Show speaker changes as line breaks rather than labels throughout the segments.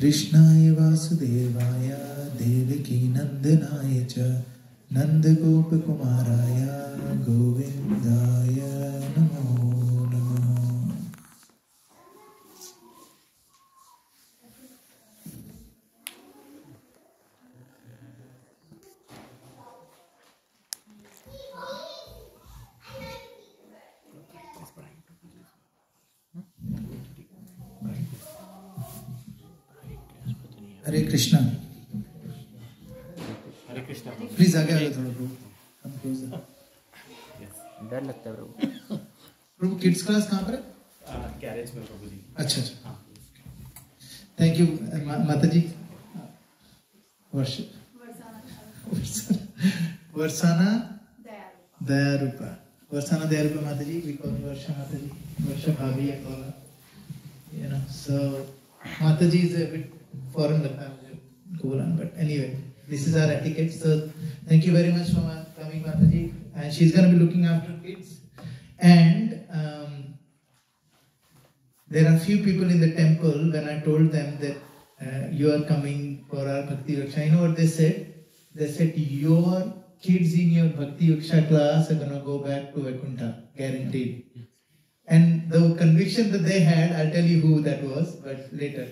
कृष्णाय वासुदेवाय देवकी नंदनाय च नंद गोप कुमाराय गोविंदाय नमो नमः। हरे कृष्णा।
हरे कृष्णा।
प्लीज आगे आगे थोड़ा प्रभु, हम क्लोज।
डर लगता है प्रभु।
प्रभु किड्स क्लास कहाँ पर है?
गैरेज में प्रभु जी।
अच्छा अच्छा, थैंक यू माता जी। वर्षाना दयारूपा, वर्षाना दयारूपा माता जी, we call Varsha माता जी, Varsha भाभी I call her, you know. So माता जी is a bit foreign लगता है मुझे Kulan, but anyway, this is our etiquette. So thank you very much for coming माता जी, and she's going to be looking after kids. And there are few people in the temple. When I told them that you are coming for our Bhakti Yaksha, you know what they said? They said your kids in your Bhakti Yaksha class are going to go back to Vaikuntha, guaranteed. And the conviction that they had, I'll tell you who that was, but later.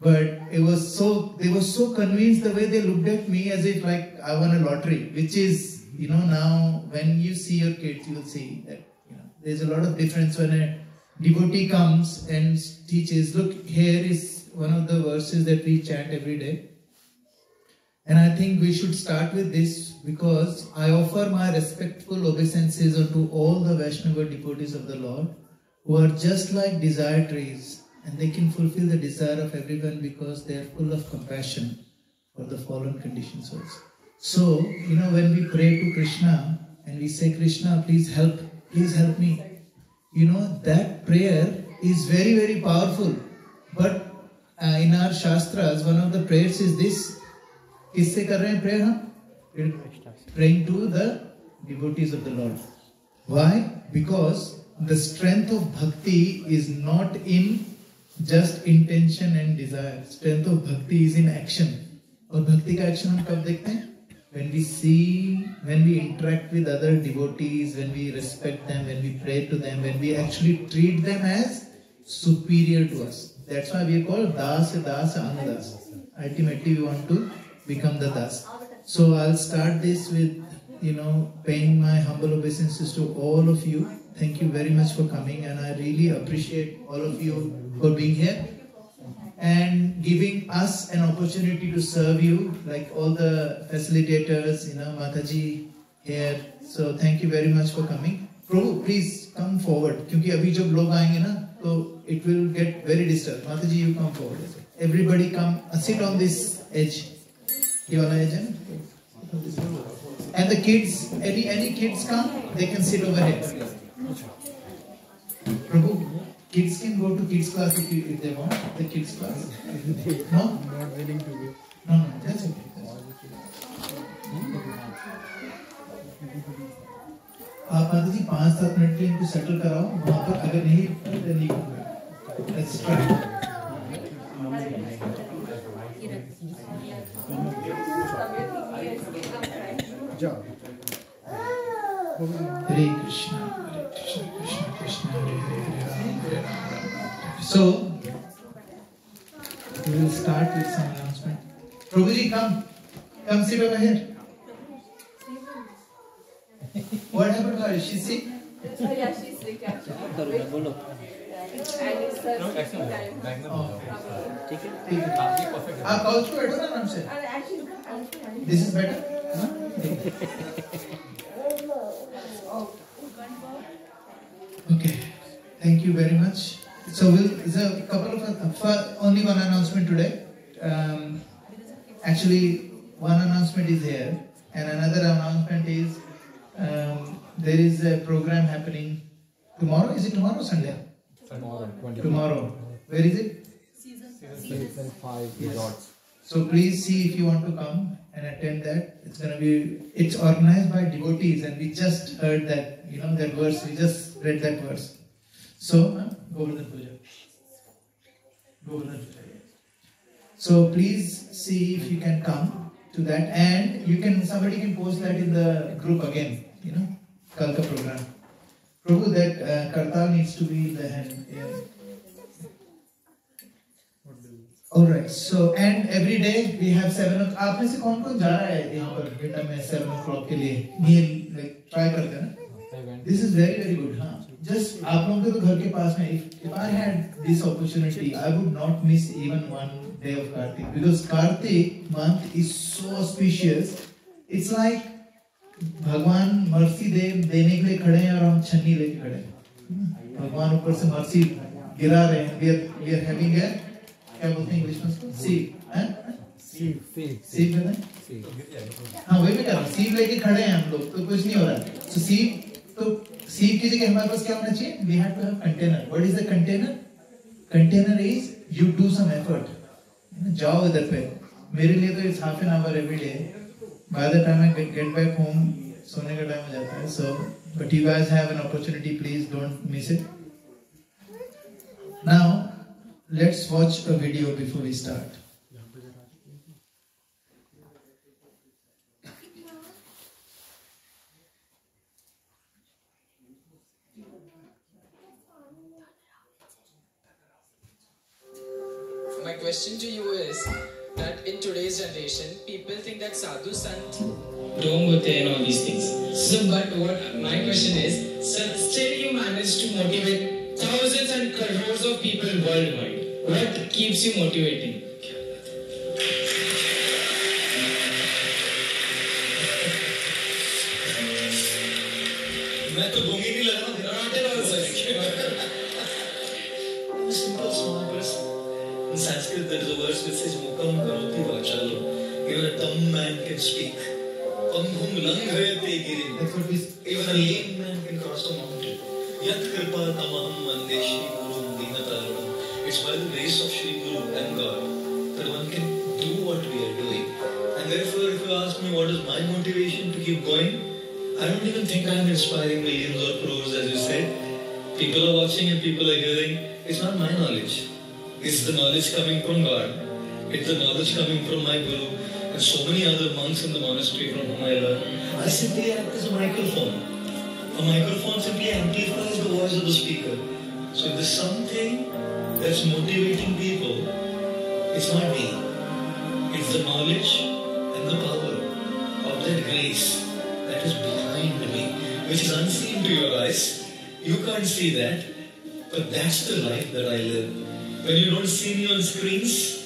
But it was so, they were so convinced the way they looked at me as if like I won a lottery, which is, you know, now when you see your kids, you will see that, you know, there's a lot of difference when a devotee comes and teaches. Look, here is one of the verses that we chant every day. And I think we should start with this because I offer my respectful obeisances unto all the Vaishnava devotees of the Lord who are just like desire trees, and they can fulfill the desire of everyone because they are full of compassion for the fallen conditioned souls. So, you know, when we pray to Krishna and we say, Krishna, please help me. You know, that prayer is very, very powerful. But in our Shastras, one of the prayers is this. किससे कर रहे हैं prayer हम? Praying to the devotees of the Lord. Why? Because the strength of bhakti is not in just intention and desire. Strength of bhakti is in action. और भक्ति का action हम कब देखते हैं? When we see, when we interact with other devotees, when we respect them, when we pray to them, when we actually treat them as superior to us. That's why we are called Dasa, Anudas. Ultimately, we want to become the Das. So I'll start this with, you know, paying my humble obeisances to all of you. Thank you very much for coming, and I really appreciate all of you for being here and giving us an opportunity to serve you, like all the facilitators, you know, Mataji here. So thank you very much for coming. Prabhu, please come forward. क्योंकि अभी जब लोग आएंगे ना, तो it will get very disturbed. Mataji, you come forward. Everybody come, sit on this edge. You want edge? And the kids, any kids come, they can sit over here. Prabhu, kids can go to kids class if they want. The kids class. No?
Not willing to go.
No, that's okay. आप आते जी 5-7 minute के लिए इनको settle कराओ वहाँ पर, अगर नहीं तो नहीं होगा. Let's try.
जाओ.
Hare Krishna, Hare Krishna, Krishna Krishna, Hare Hare, Hare Rama. So we will start with some announcement. Prabhuji, come sit over here. What happened to her? Is she sick?
Yeah, she's sick actually.
बोलो.
And it's her sick time.
ठीक है.
ठीक है. आप couch पे बैठो ना आराम से.
Actually,
This is better. Okay. Thank you very much. So there's a couple of only one announcement today. Actually, one announcement is here, and another announcement is there is a program happening tomorrow. Is it tomorrow or Sunday?
Tomorrow. 20.
Tomorrow. Where is it?
Season 5 resorts.
So please see if you want to come and attend that. It's organized by devotees, and we just heard that, you know, that verse. We just read that verse. So, Govardhan Puja. Govardhan Puja. So please see if you can come to that, and somebody can post that in the group again. Kal ka program. Prabhu, that kartal needs to be in the hand. Yeah. All right. So and every day we have 7 o'clock. आप में से कौन जा रहा है यहाँ पर बेटा में 7 o'clock के लिए? Near like try करते हैं ना? This is very very good. हाँ. Just आप लोगों के तो घर के पास में. If I had this opportunity, I would not miss even one day of Kartik, because Kartik month is so auspicious. It's like भगवान मर्सी देने के लिए खड़े हैं और हम छन्नी लेके खड़े हैं. भगवान ऊपर से मर्सी गिरा रहे हैं. We are having a क्या बोलते हैं इंग्लिश में उसको? सीव कहते हैं. हाँ वही मैं कह रहा हूँ. सीव लेके खड़े हैं हम लोग, तो कुछ नहीं हो रहा. So सीव की जगह हमारे पास क्या होना चाहिए? We have to have container. What is the container? Container is you do some effort. जाओ इधर पे. मेरे लिए तो it's half an hour every day. By the time I get back home, सोने का टाइम हो जाता है. So, but you guys have an opportunity. Please don't miss it. Now, let's watch a video before we start.
My question to you is that in today's generation, people think that sadhu sant don't hote and all these things. So, but what my question is, sir, still you manage to motivate thousands and crores of people worldwide. What keeps you motivating? मैं तो घूमी नहीं लगा ना. Simple small person. In Sanskrit, there is a verse which says, Mukam karoti vachalo. Even a dumb man can speak. Panghum langhayate girim. Even a lame man can cross a mountain. Yat kripa tamaham mandeshi gurum dinataranam. It's by the grace of Shri Guru and God that one can do what we are doing. And therefore, if you ask me what is my motivation to keep going, I don't even think I am inspiring millions or crores, as you said. People are watching and people are hearing. It's not my knowledge. It's the knowledge coming from God. It's the knowledge coming from my Guru and so many other monks in the monastery from whom I learn. I simply act as a microphone. A microphone simply amplifies the voice of the speaker. So if there's something that's motivating people, it's not me. It's the knowledge and the power of that grace that is behind me, which is unseen to your eyes. You can't see that, but that's the life that I live. When you don't see me on screens,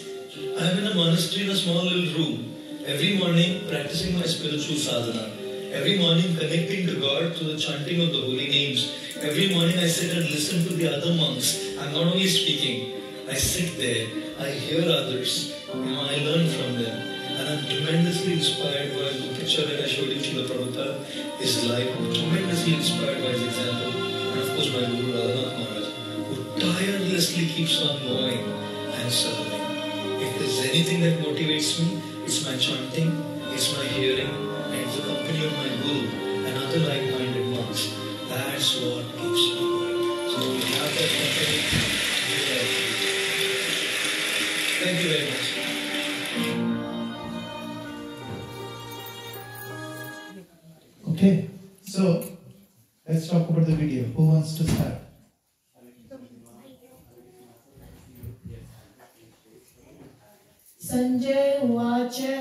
I'm in a monastery in a small little room. Every morning practicing my spiritual sadhana. Every morning connecting to God through the chanting of the holy names. Every morning I sit and listen to the other monks. I'm not only speaking, I sit there, I hear others, I learn from them. And I'm tremendously inspired by the picture that I showed you, Srila Prabhupada, his life. I'm tremendously inspired by his example. And of course my Guru Radhanath Maharaj, who tirelessly keeps on going and serving. If there's anything that motivates me, it's my chanting, it's my hearing, and it's the company of my Guru and other like-minded monks. That's what keeps me going. So we have that company. Thank you very much.
Okay, so let's talk about the video. Who wants to start?
Sanjay Uvacha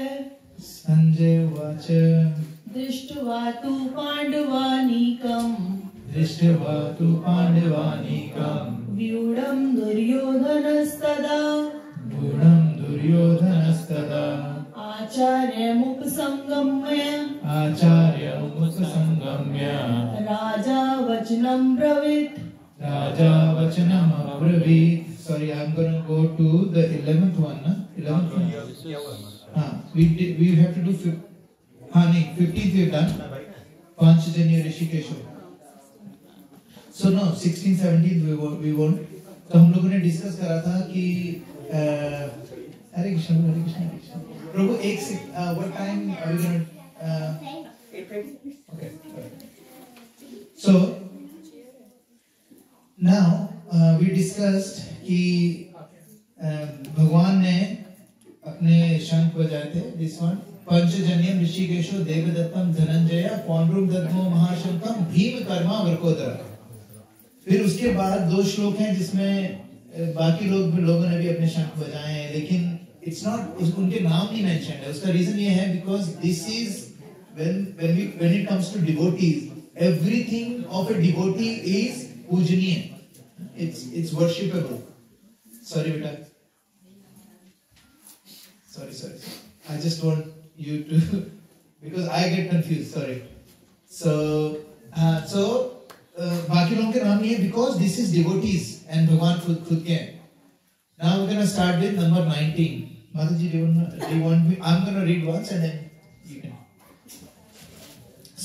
Sanjay Uvacha
Drishtva tu Pandavanikam
Drishtva tu Pandavanikam
Vyudam Duryodhanastada
Gudam Duryodhanastada
Acharya Muksangamya
Acharya Muksangamya
Raja Vachanam Bravit
Raja Vachanam Abravit. Sorry, I'm going to go to the 11th one. Na? 11th one. We have to do 15th we've done. Panchajanya Rishikesha. So no, 16th, 17th we won't. तो हम लोगों ने discuss करा था कि हरे कृष्ण हरे कृष्ण हरे कृष्ण प्रभु एक से what time are we going to 8:30 okay so now we discussed कि भगवान ने ने शंख बजाए थे, दिस वन, पंचजन्यम ऋषिकेशो देवदत्तम धनंजय पौंड्रुम दद्मो महाशंकम भीम कर्मा वरकोदरा। फिर उसके बाद 2 श्लोक हैं जिसमें बाकी लोगों ने भी अपने शंख बजाए हैं, लेकिन इट्स नॉट, उनके नाम नहीं मेंशन है। उसका रीजन ये है because this is when it comes to devotees, everything of a devotee is pujaniya, it's worshipable. Sorry beta, sorry, I just want you to because I get confused, sorry. So बाकी लोगों के नाम नहीं है because this is devotees and भगवान खुद के हैं. Now we're going to start with number 19. Mataji, do you want me? I'm going to read once and then you can.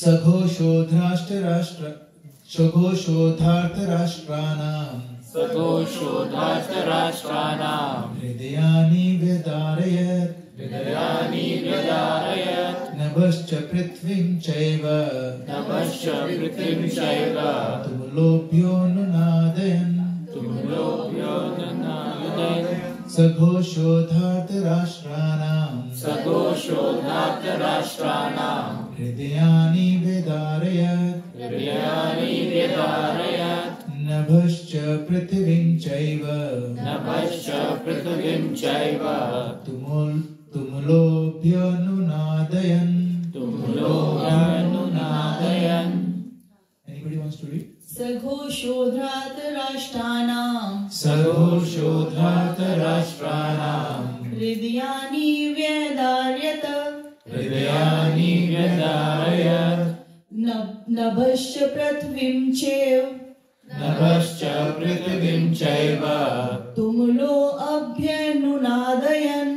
सघोषोधार्तराष्ट्राणाम् हृदयानि व्यदारयत् नभश्च पृथ्वीं चैव तुमुलोभ्यो नुनादयन् सघोषोधार्तराष्ट्राणाम् हृदयानि व्यदारयत् नभश्च पृथ्वीं चैव तुमुलोभ्यनुनादयन्. Anybody wants to read?
सघोषोधार्तराष्ट्राणाम् हृदयानि व्यदारयत् नभश्च पृथ्वीं चैव तुमुलो अभ्यनुनादयन्.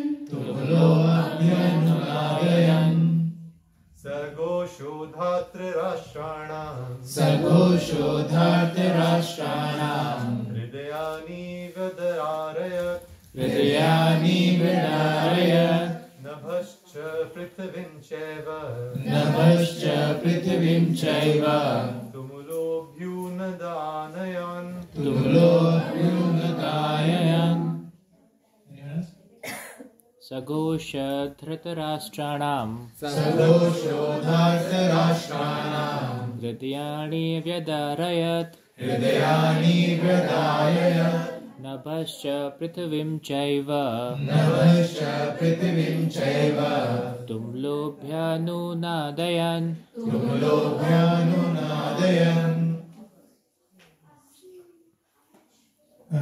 सघोषोधार्तराष्ट्राणाम् हृदयानि व्यदारयत् नभश्च पृथ्वीं चैव तुमुलोऽभ्युनदानयन्.
सघोषोधार्तराष्ट्राणाम् हृदयानि व्यदारयत् नभश्च पृथ्वीं चैव तुमुलोभ्यनुनादयन्.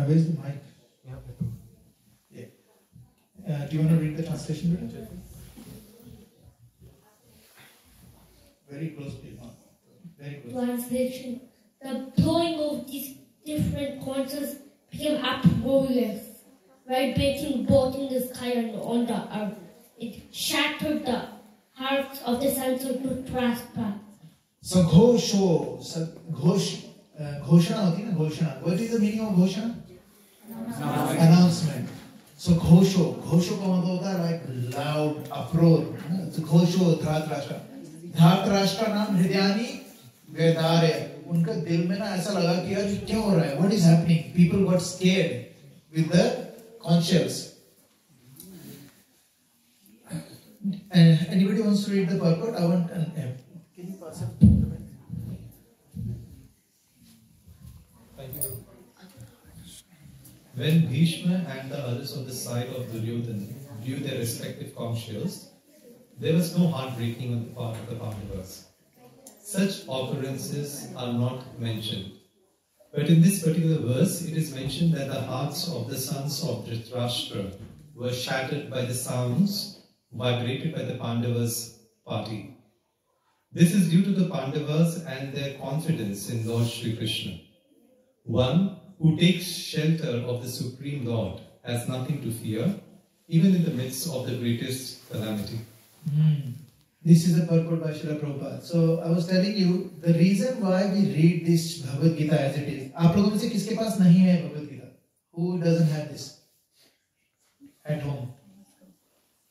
Where's the mic? Yeah. Do you want to read the translation? Very close, please. Very close.
Translation. The blowing of these different corners became uproarious, vibrating both in the sky and on the earth. It shattered the hearts of the sons of Dhritarashtra.
So घोषणा होती है ना, घोषणा. What is the meaning of घोषणा? Announcement. So घोषो का मतलब होता है like loud uproar. So घोषो धार्तराष्ट्र नाम हृदयानि व्यदारयत्. उनका दिल में ना ऐसा लगा कि यार क्या हो रहा है? What is happening? People got scared with the conscience. Anybody wants to read the purport? I want. Can you pass it?
When Bhishma and the others on the side of Duryodhana viewed their respective consuls, there was no heartbreaking on the part of the Pandavas. Such occurrences are not mentioned. But in this particular verse, it is mentioned that the hearts of the sons of Dhritarashtra were shattered by the sounds vibrated by the Pandavas' party. This is due to the Pandavas and their confidence in Lord Shri Krishna. One who takes shelter of the Supreme Lord has nothing to fear, even in the midst of the greatest calamity.
This is a purport by Srila Prabhupada. So I was telling you the reason why we read this Bhagavad Gita as it is. आप लोगों में से किसके पास नहीं है Bhagavad Gita? Who doesn't have this at home?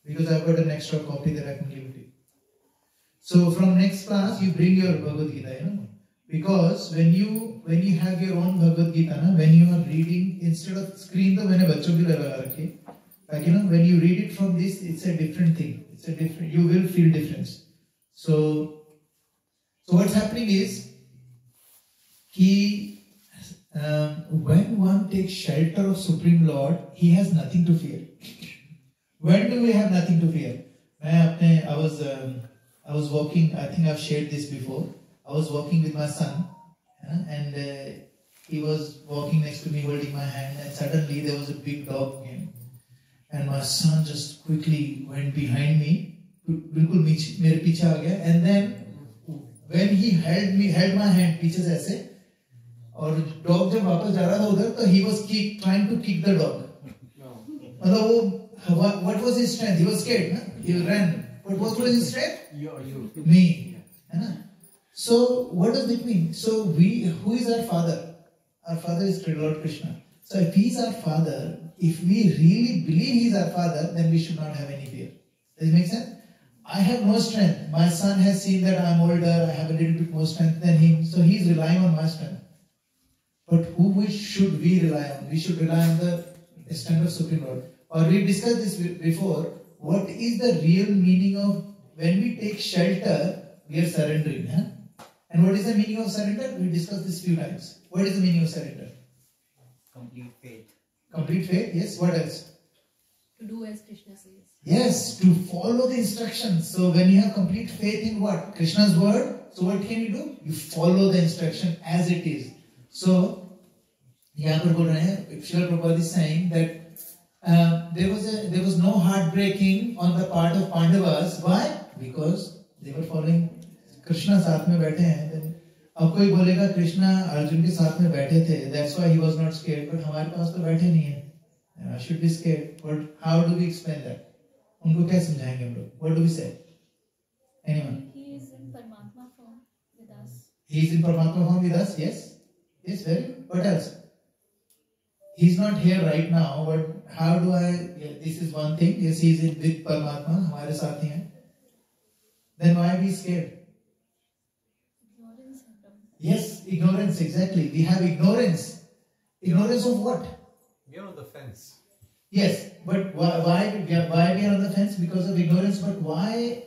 Because I've got an extra copy that I can give to you. So from next class you bring your Bhagavad Gita, you know. Because when you have your own Bhagavad Gita, na, when you are reading, instead of screen तो मैंने बच्चों के लिए लगा रखी है. Like, when you read it from this, it's a different thing. It's a different, you will feel difference. So what's happening is, when one takes shelter of Supreme Lord, he has nothing to fear. When do we have nothing to fear? I was walking, I think I've shared this before. I was walking with my son, and he was walking next to me holding my hand, and suddenly there was a big dog came. And my son just quickly went behind me, बिल्कुल मेरे पीछे आ गया, and then when he held my hand पीछे से ऐसे, और dog जब वापस जा रहा था उधर, तो he was trying to kick the dog. मतलब वो, what was his strength? He was scared, ना? He ran. But what was his strength? You. Me. So what does it mean? So who is our father? Our father is Lord Krishna. So if he is our father, if we really believe he is our father, then we should not have any fear. Does it make sense? I have no strength. My son has seen that I am older, I have a little bit more strength than him, so he is relying on my strength. But who should we rely on? We should rely on the strength of Supreme Lord. Or we discussed this before. What is the real meaning of when we take shelter, we are surrendering. And what is the meaning of surrender? We discussed this few times. What is the meaning of surrender?
Complete faith.
Complete faith, yes. What else?
To do as Krishna says.
Yes, to follow the instructions. So when you have complete faith in what? Krishna's word. So what can you do? You follow the instruction as it is. So, यहाँ पर बोल रहे हैं, Srila Prabhupada is saying that there was no heartbreaking on the part of Pandavas. Why? Because they were following Krishna. साथ में बैठे हैं. Then अब कोई बोलेगा कृष्णा अर्जुन के साथ में बैठे थे. That's why he was not scared. But हमारे पास तो बैठे नहीं हैं. I should be scared. But how do we explain that? उनको क्या समझाएंगे हम लोग? What do we say? Anyone?
He is in Paramatma form with us.
He is in Paramatma form with us. Yes. Yes. Very good. What else? He's not here right now, but how do I? Yeah, this is one thing. Yes, he's with Paramatma. हमारे साथ ही हैं. Then why be scared?
Ignorance.
Yes, ignorance. Exactly. We have ignorance. Ignorance of what?
We are on the fence.
Yes, but why we are on the fence? Because of ignorance. But why?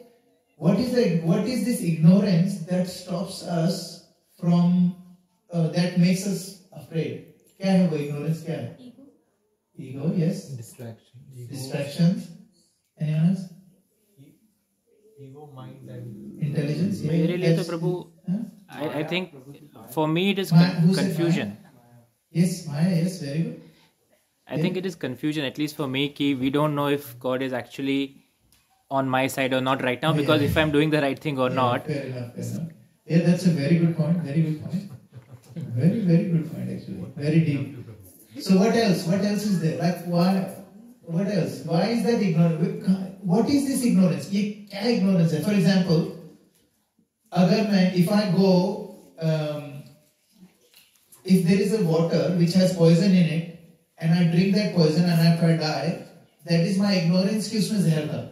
What is this ignorance that stops us from? That makes us afraid. क्या है वो ignorance? क्या है? Ego, yes. Distractions. Anyone else?
Ego, mind, and
intelligence. Yeah.
मेरे लिए तो प्रभु, I think for me it is confusion.
Yes, Maya. Yes, very good.
I think it is confusion, at least for me, कि we don't know if God is actually on my side or not right now, because if I'm doing the right thing or not.
Fair enough. Yeah, that's a very good point. Very good point. Very, very good point actually. Very deep. So what else? What else is there? Like why? What else? Why is that ignorance? What is this ignorance? ये क्या ignorance है? For example, if I go, if there is a water which has poison in it, and I drink that poison and if I die, that is my ignorance कि उसमें जहर था.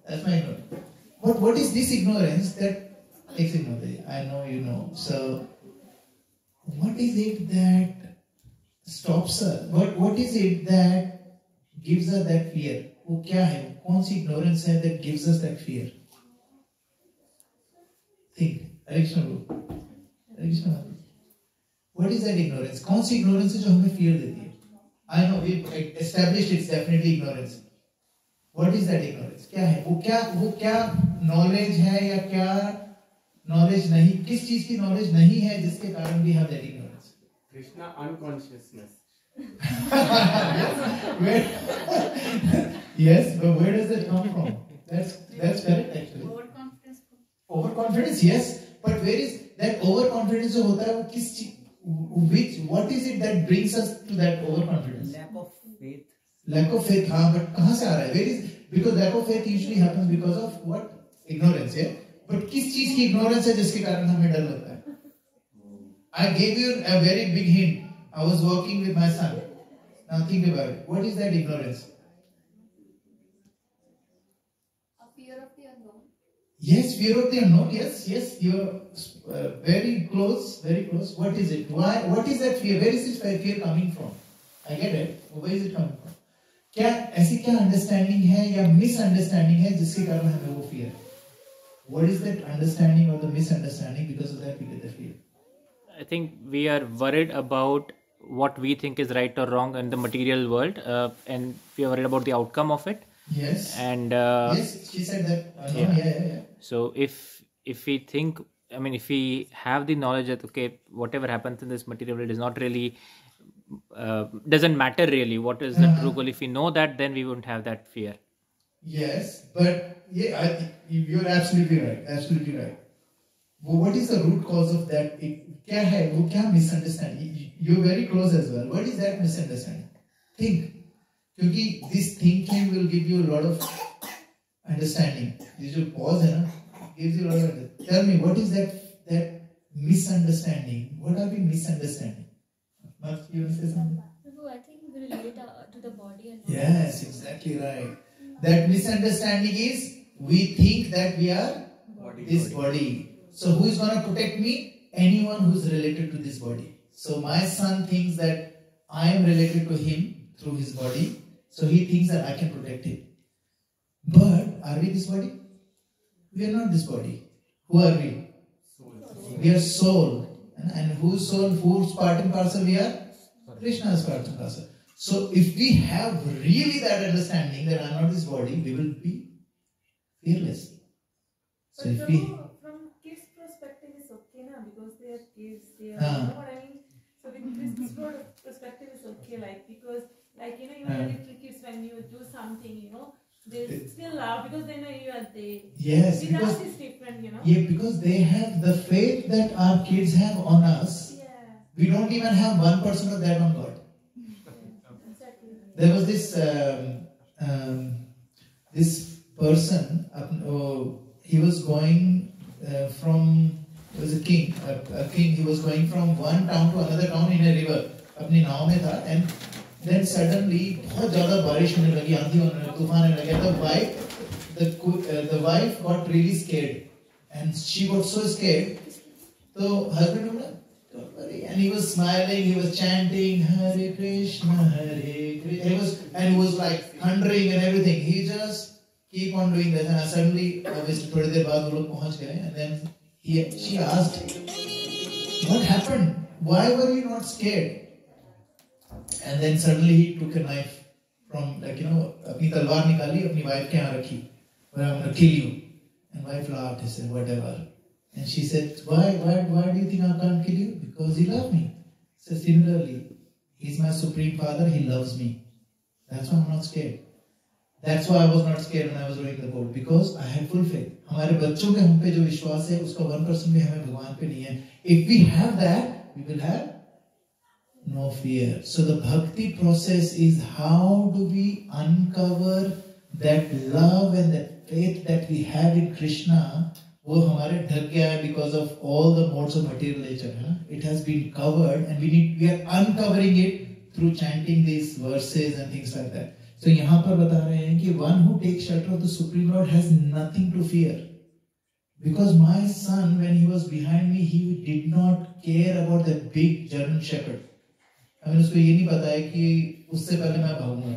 That's my ignorance. But what is this ignorance that takes ignorance? I know you know. So what is it that stops us? What is it that gives us that fear? वो क्या है? कौन सी ignorance है that gives us that fear? Think. Hare What is that ignorance? कौन सी ignorance है जो हमें fear देती है? I know we established it's definitely ignorance. What is that ignorance? क्या है? वो क्या knowledge है या क्या knowledge नहीं? किस चीज की knowledge नहीं है जिसके कारण we have that ignorance?
Krishna unconsciousness.
Yes, but where does that come from? That's correct actually.
Overconfidence.
Overconfidence, yes. But where is that overconfidence जो होता है वो किस चीज? What is it that brings us to that overconfidence?
Lack of faith.
Lack of faith, हाँ, but कहाँ से आ रहा है? Where is? Because lack of faith usually happens because of what? Ignorance, yeah. But किस चीज की ignorance है जिसके कारण हमें डर लगता है? I gave you a very big hint. I was walking with my son. Now think about it. What is that ignorance?
A fear of the unknown.
Yes, fear of the unknown. Yes, you are very close, very close. What is it? Why? What is that fear? Where is this fear coming from? I get it. Where is it coming from? क्या ऐसी क्या understanding है या misunderstanding है जिसके कारण हमें वो fear? What is that understanding or the misunderstanding? Because of that we get the fear.
I think we are worried about what we think is right or wrong in the material world, and we are worried about the outcome of it.
Yes.
And
yes, she said that. Yeah.
So if we think, I mean, if we have the knowledge that okay, whatever happens in this material world is not really doesn't matter really. What is the true goal? If we know that, then we won't have that fear.
Yes, but yeah, you're absolutely right. Absolutely right. Well, what is the root cause of that? क्या है वो क्या misunderstanding? You're very close as well. What is that misunderstanding? Think. क्योंकि this thinking will give you a lot of understanding. This जो pause है ना, gives you a lot of understanding. Tell me, what is that misunderstanding? What are we misunderstanding? Mark, you want to say something?
No, I think we relate to the body and
Yes, exactly right. That misunderstanding is we think that we are this body. So who is going to protect me? Anyone who is related to this body. So my son thinks that I am related to him through his body. So he thinks that I can protect him. But are we this body? We are not this body. Who are we? We are soul. And whose soul, whose part and parcel we are? Krishna's part and parcel. So if we have really that understanding that I am not this body, we will be fearless. So if we...
From kids' perspective, it's okay now because they are kids. They are, you know what I mean? So with kids' perspective, it's okay. Because even little kids, when you do something, they still laugh because they know you are there.
Yes,
with us, it's different,
Yeah, because they have the faith that our kids have on us.
Yeah.
We don't even have 1% of that on God.
Exactly.
There was this person, he was going he was a king, he was going from one town to another town in a river. अपनी नाव में था, and then suddenly बहुत ज़्यादा बारिश होने लगी, आंधी होने, तूफान होने लगा. The wife got really scared, and she got so scared. So husband बोला, don't worry, and he was smiling, he was chanting Hare Krishna, Hare Krishna, and he was like thundering and everything. He just keep on doing that, and suddenly, obviously, थोड़ी देर बाद वो लोग पहुंच गए, and then she asked, what happened? Why were you not scared? And then suddenly he took a knife from, अपनी तलवार निकाली, अपनी wife के यहाँ रखी, I'm going to kill you. And wife laughed, he said, whatever. And she said, why do you think I can't kill you? Because you love me. So similarly, he's my supreme father, he loves me. That's why I'm not scared. That's why I was not scared when I was rowing the boat, because I had full faith. हमारे बच्चों के हम पे जो विश्वास है, उसका 1% भी हमें भगवान पे नहीं है. If we have that, we will have no fear. So the bhakti process is how do we uncover that love and that faith that we have in Krishna. वो हमारे ढक गया है because of all the modes of material nature. It has been covered, and we are uncovering it through chanting these verses and things like that. So यहाँ पर बता रहे हैं कि one who takes shelter of the Supreme Lord has nothing to fear. Because my son, when he was behind me, he did not care about the big German shepherd. उसको ये नहीं पता है कि उससे पहले मैं भागूंगा,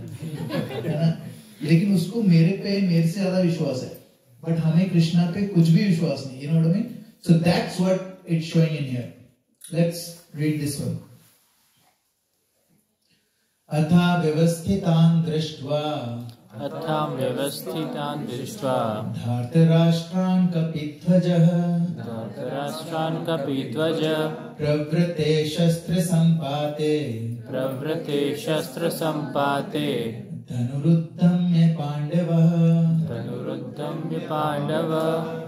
है ना? लेकिन उसको मेरे से ज़्यादा विश्वास है. But हमें कृष्णा पे कुछ भी विश्वास नहीं. You know what I mean? So that's what it's showing in here. Let's read this one. अथा व्यवस्थितान् दृष्ट्वा धार्तराष्ट्रान् कपिध्वजः प्रवृते शस्त्रसम्पाते धनुरुद्धम्य पाण्डवः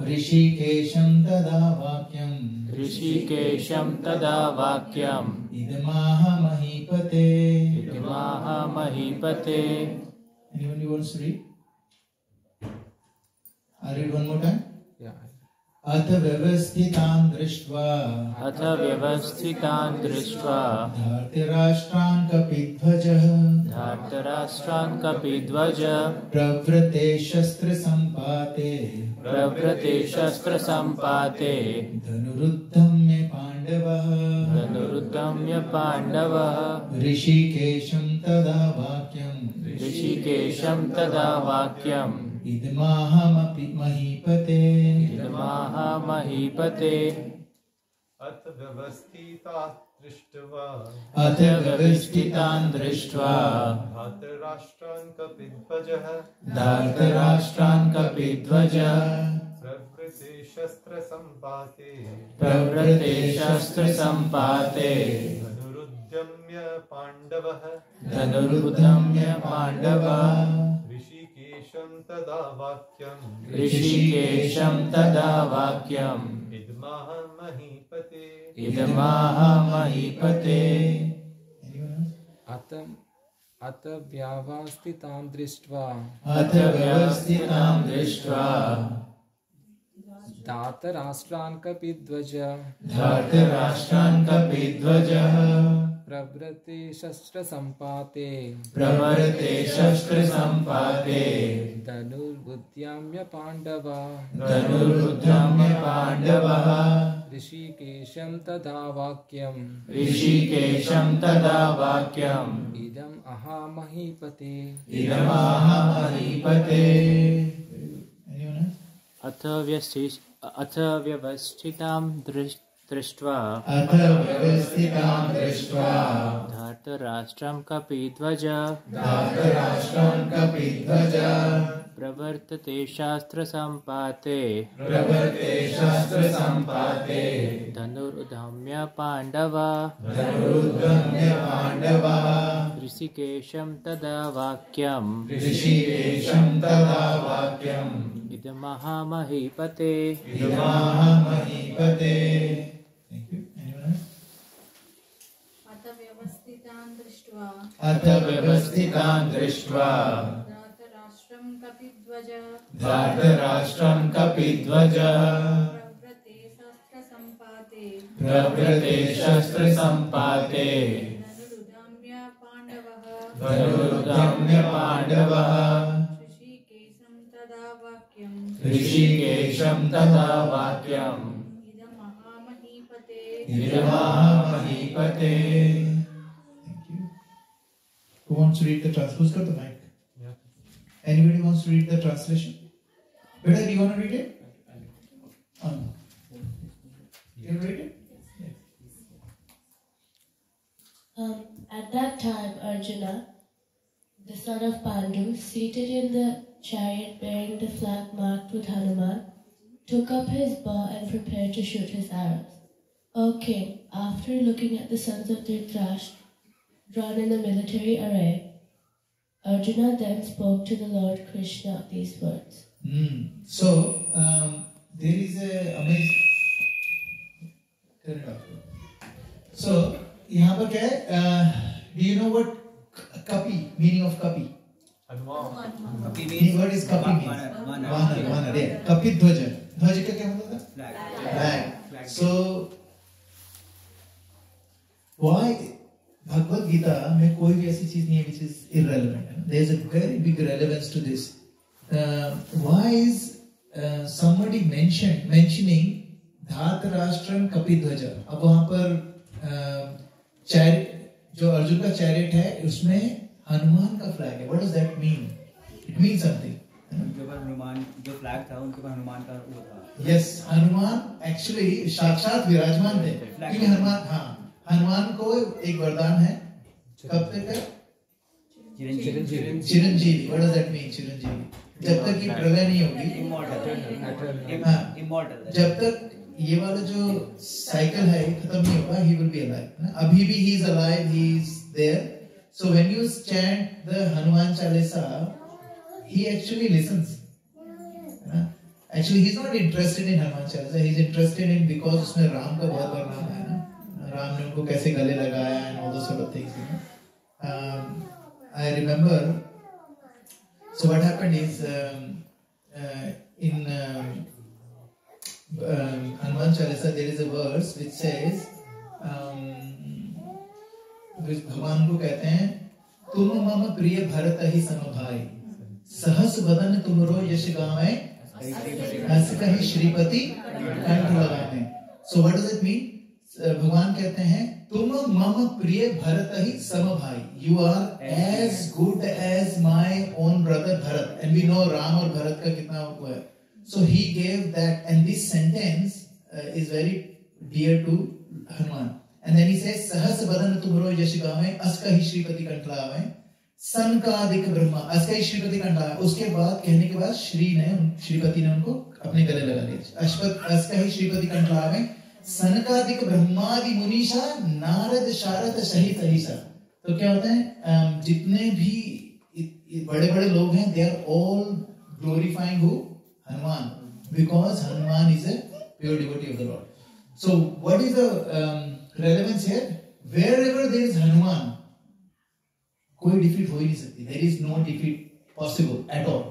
ऋषिकेशं तदा वाक्यम् इदमाह महीपते. Anyone who wants to read? I'll read one more time.
Yeah.
अथ व्यवस्थितान् दृष्ट्वा धार्तराष्ट्रान् कपिध्वजः प्रवृते शस्त्रसम्पाते धनुरुद्धम्य पाण्डवः ऋषिकेशं तदा वाक्यम्
ऋषिकेशं तदा वाक्यम्
इदमाहमपि महीपते
अथ व्यवस्थितान् दृष्ट्वा धातराष्ट्रान् कपिध्वजः प्रवृत्ते शस्त्रसम्पाते धनुरुद्यम्य पाण्डवः ऋषिकेशं तदा वाक्यम् इदमाह महीपते
अत व्यवस्थितां दृष्ट्वा धातराष्ट्रान् कपिध्वजः प्रवृत्ते शस्त्रसम्पाते धनुरुद्यम्य पाण्डवः ऋषिकेशं तदा वाक्यम् इदम् अहामहीपते
अथ व्यवस्थितां दृष्ट्वा धातराष्ट्रं कपिध्वजः प्रवर्तते शास्त्रसम्पाते धनुरुद्यम्य पाण्डवः ऋषिकेशं तदा वाक्यम् इदमहामहीपते
अथ व्यवस्थितान् दृष्ट्वा धातराष्ट्रं कपिध्वजः प्रवृत्ते शस्त्रसम्पाते धनुरुद्यम्य पाण्डवः ऋषिकेशं तदा वाक्यम् इदमहामहीपते
Who wants to read the translation? Who's got the mic?
Yeah.
Anybody wants to read the translation? Beta, do you want to read it? You want to read it?
At that time, Arjuna, the son of Pandu, seated in the chariot bearing the flag marked with Hanuman, took up his bow and prepared to shoot his arrows. O king, after looking at the sons of Dhritarashtra drawn in the military array, Arjuna then spoke to the Lord Krishna these words.
So, there is a amazing... So, यहाँ पर क्या है? Do you know what kapi, meaning of kapi? What is kapi means? Vanar, yeah. Kapi dhwaja. Dhwaja का क्या मतलब था? Flag. So, why Bhagavad Gita में कोई भी ऐसी चीज नहीं है which is irrelevant. There is a very big relevance to this. Why is somebody mentioning धातराष्ट्रम कपिध्वजा? अब वहाँ पर जो अर्जुन का चैरिट है उसमें हनुमान का फ्लैग है. What does that mean? It means something.
उनके ऊपर हनुमान जो फ्लैग था उनके ऊपर हनुमान का वो था.
Yes, हनुमान actually साक्षात विराजमान थे. क्योंकि हनुमान को एक वरदान है. कब तक है? Chiranjeevi. What does that mean? Chiranjeevi. जब तक ये प्रलय नहीं होगी. Immortal. जब तक ये वाला जो साइकिल है खत्म नहीं होगा, he will be alive. अभी भी he is alive, he is there. So when you chant the Hanuman Chalisa, he actually listens. Actually, he is not interested in Hanuman Chalisa. He is interested in because उसमें राम का बहुत बड़ा नाम है ना. राम ने उनको कैसे गले लगाया and all those sort of things. I remember. So what happened is in Hanuman Chalisa there is a verse which says which भगवान को कहते हैं तुम मम प्रिय भरत ही समभाई सहस बदन तुमरो यश गावे हंस कहि श्रीपति कंठ लगावे. So what does it mean? भगवान कहते हैं तुम मम प्रिय भरत ही समभाई. You are as good as my own brother Bharat. And we know Ram और भरत का कितना हुआ है. So he gave that, and this sentence is very dear to Hanuman. And then he says, सहस बदन तुमरो यश गावें, अस कहि श्रीपति कंठलावें, सन का अधिक ब्रह्मा, अस कहि श्रीपति कंठलावें. उसके बाद कहने के बाद श्रीपति ने उनको अपने गले लगा लिया. अस कहि श्रीपति कंठलावें, सनकादिक ब्रह्मादि मुनीषा, नारद शारद सहित अहिसा. तो क्या होता है, जितने भी बड़े बड़े लोग हैं, they are all glorifying who? Hanuman, because Hanuman is a pure devotee of the Lord. So what is the relevance here? Wherever there is Hanuman, कोई defeat हो ही नहीं सकती. There is no defeat possible at all.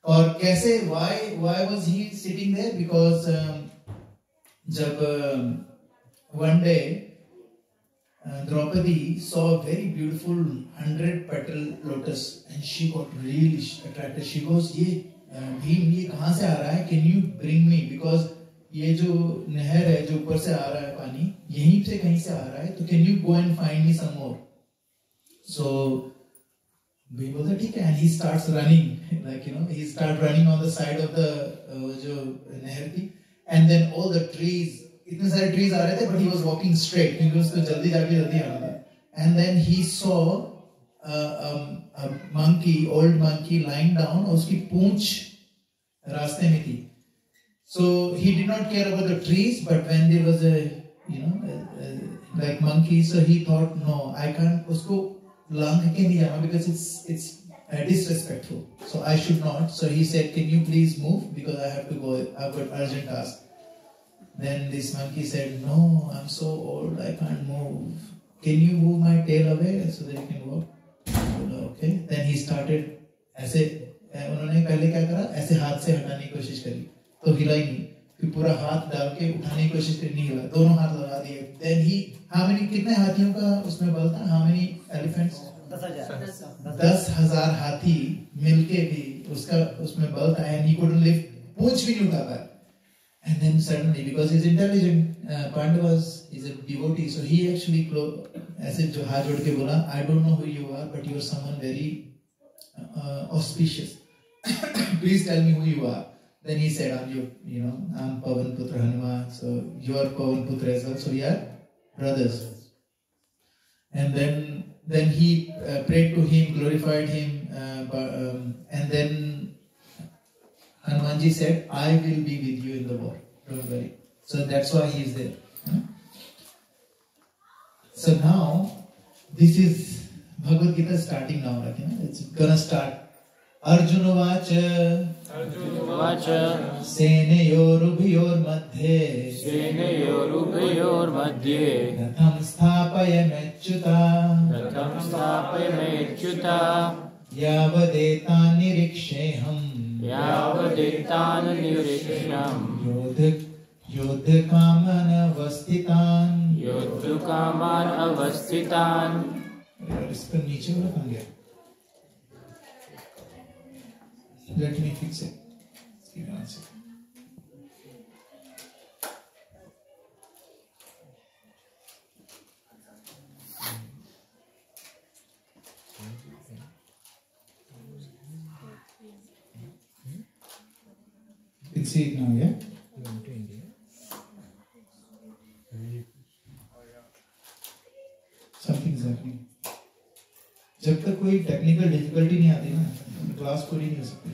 और कैसे, why was he sitting there? Because जब one day Draupadi saw a very beautiful 100-petal lotus and she got really attracted. She goes, ये भीम ये कहाँ से आ रहा है? Can you bring me? Because ये जो नहर है जो ऊपर से आ रहा है पानी, यहीं से कहीं से आ रहा है, तो can you go and find me some more? So Bhim बोलता ठीक है, and he starts running, like he starts running on the side of the जो नहर थी. And then all the trees, इतने सारे trees आ रहे थे, but he was walking straight क्योंकि उसको जल्दी आना था. And then he saw a monkey, old monkey lying down, और उसकी पूंछ रास्ते में थी. So he did not care about the trees, but when there was a like monkey, so he thought, no, I can't उसको लांघ के नहीं जाना because it's disrespectful. So I should not. So he said, can you please move because I have to go. I've got urgent task. Then this monkey said, no, I'm so old, I can't move. Can you move my tail away so that you can walk? Okay. Then he started ऐसे उन्होंने पहले क्या करा, ऐसे हाथ से हटाने की कोशिश करी तो हिला ही नहीं. फिर पूरा हाथ डाल के उठाने की कोशिश करी, नहीं हिला, दोनों हाथ लगा दिए. Then he, कितने हाथियों का उसमें बल था? How many elephants? 10,000 हाथी मिलके भी उसमें बल था, and he couldn't lift, पूंछ भी नहीं उठा पाया. And then suddenly, because he's intelligent, Pandavas, he's a devotee, so he actually ऐसे जो हाथ जोड़ के बोला, I don't know who you are, but you are someone very auspicious. Please tell me who you are. Then he said, I'm Pavan Putra Hanuman, so you are Pavan Putra as well, so we are brothers. And then he prayed to him, glorified him, and then Hanumanji said, I will be with you in the war, don't worry. So that's why he is there. So now, this is Bhagavad Gita starting now, it's gonna start. Arjuna Vacha Senayorubhyor madhye Ratham sthapayamechyuta Yavadetan niriksheham Yodhakaman avasthitan इसका नीचे वाला कहाँ गया? Let me fix it. Give me one second. You can see it now, yeah? Something is happening. जब तक कोई technical difficulty नहीं आती ना, क्लास पूरी नहीं हो सकती.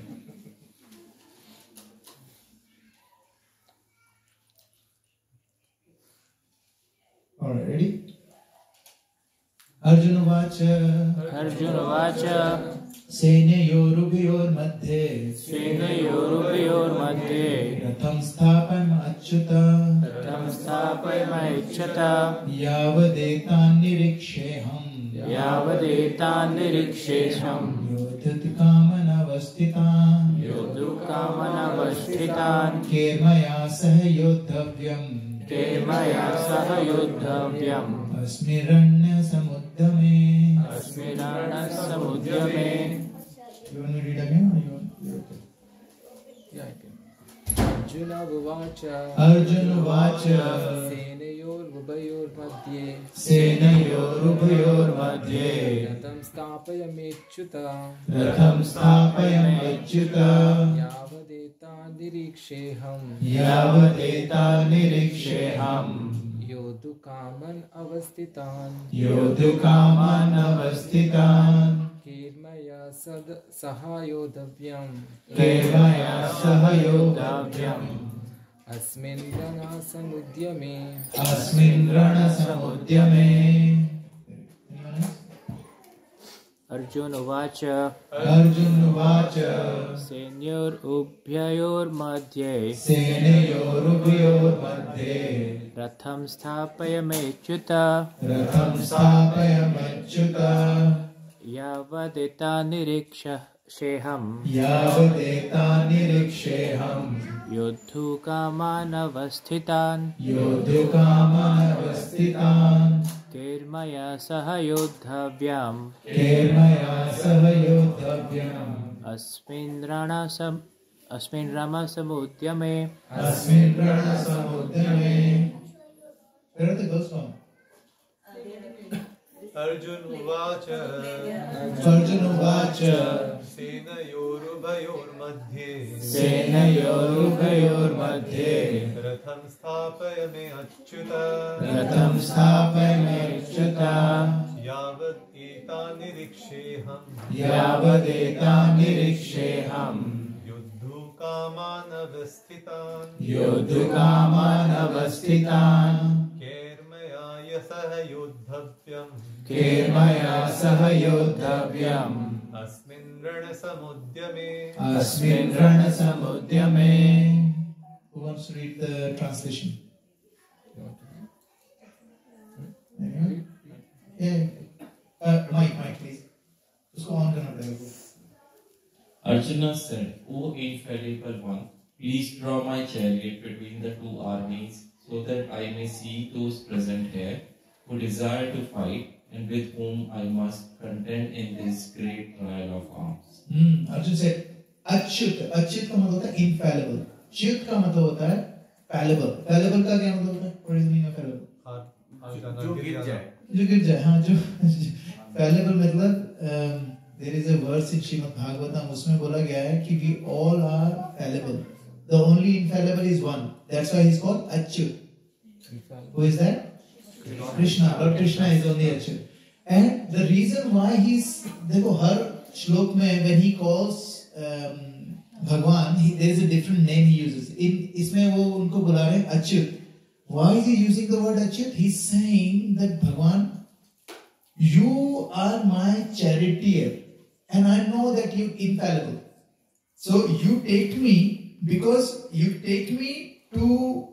Alright, ready? Arjuna Vacha Senayorubhyor madhye Ratham sthapayamechyuta Yavadetan niriksheham Yodhakaman avasthitan Kermaya sah yodhavyam Asmiranya samuddhame. You want to read again or you want to read?
Yeah, I can. Arjuna Vacha सेनयोरुभयोर्मध्ये
सेनयोरुभयोर्मध्ये
रथं स्थापयाम्यच्युत
रथं स्थापयाम्यच्युत
यावदेता निरीक्षेऽहम्
यावदेतान्निरीक्षेऽहम्
योद्धुकामन् अवस्थितान्
योद्धुकामान् अवस्थितान्
केर्मया सह योद्धव्यम्
केर्मया सह योद्धव्यम्
अस्मिन् रणसमुद्यमे
अस्मिन् रणसमुद्यमे
अर्जुन उवाच
अर्जुन उवाच
सेनयोरुभयोर्मध्ये
सेनयोरुभयोर्मध्ये
रथं स्थापयाम्यच्युत
रथं स्थापयाम्यच्युत
यावदेता निरीक्षेऽहम्
यावदेतान्निरीक्षेऽहम्
योद्धुकामानवस्थितान्
योद्धुकामानवस्थितान्
केर्मया सह योद्धव्यम्
केर्मया सह योद्धव्यम्
अस्मिन् रणसमुद्यमे
अस्मिन् रणसमुद्यमे
Where are the girls from?
Arjun उवाच
Arjun Uvacha
सेनयोरुभयोर्मध्ये
सेनयोरुभयोर्मध्ये
रथं स्थापयामे अच्युत
रथं स्थापयाम्यच्युत
यावत् एतान्निरीक्षेऽहम्
यावदेतान्निरीक्षेऽहम्
योद्धुकामान् अवस्थितान्
योद्धुकामान् अवस्थितान्
केर्मया सह योद्धव्यम्
केर्मया सह योद्धव्यम्
अस्मिन् रणसमुद्यमे
अस्मिन् रणसमुद्यमे
Who wants to read the translation? Yeah. Mike, please. उसको ऑन करना पड़ेगा.
Arjuna said, O infallible one, please draw my chariot between the two armies, so that I may see those present here who desire to fight and with whom I must contend in this great trial of arms.
Arjun said, Achyut. Achyut का मतलब होता है infallible. च्युत का मतलब होता है fallible. Fallible का क्या मतलब होता है? What is the meaning of fallible?
जो गिर जाए.
जो गिर जाए. हाँ, जो fallible मतलब there is a verse in Srimad Bhagavatam. उसमें बोला गया है कि we all are fallible. The only infallible is one. That's why he's called Achyut. Who is that? Krishna. Lord Krishna is only Achyut. And the reason why he's, देखो हर श्लोक में when he calls भगवान, there is a different name he uses. इसमें वो उनको बुला रहे हैं Achyut. Why is he using the word Achyut? He's saying that भगवान, you are my charioteer, and I know that you're infallible. So you take me, because you take me to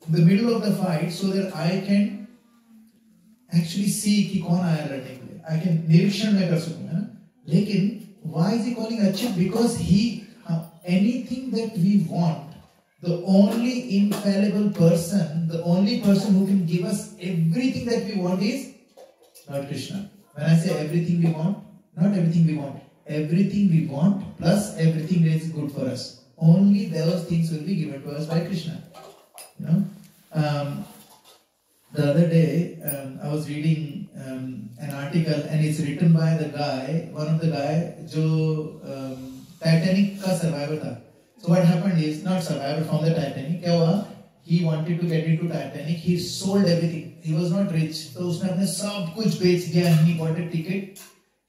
the middle of the fight, so that I can actually see कि कौन आया लड़ने के लिए. I can निरीक्षण में कर सकूं, है ना? लेकिन why is he calling Achyut? Because he anything that we want, the only infallible person, the only person who can give us everything that we want is Lord Krishna. When I say everything we want, not everything we want, everything we want plus everything that is good for us. Only those things will be given to us by Krishna. You know, the other day I was reading an article, and it's written by the guy, one of the guy जो Titanic का survivor था. So what happened is, not survivor from the Titanic, क्या हुआ? He wanted to get into Titanic. He sold everything. He was not rich, so उसने अपने सब कुछ बेच दिया. He bought a ticket.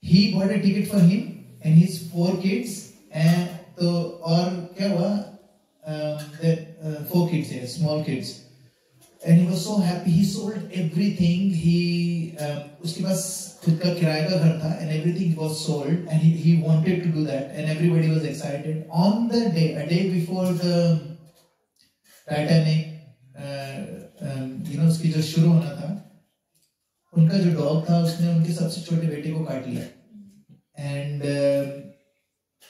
He bought a ticket for him and his 4 kids. And तो और क्या हुआ? 4 kids, yeah, small kids. And he was so happy. He sold everything. उसके पास खुद का किराए का घर था, and everything was sold, and he wanted to do that, and everybody was excited. On the day, a day before the Titanic, उसकी जो शुरू होना था, उनका जो डॉग था उसने उनके सबसे छोटे बेटे को काट लिया. And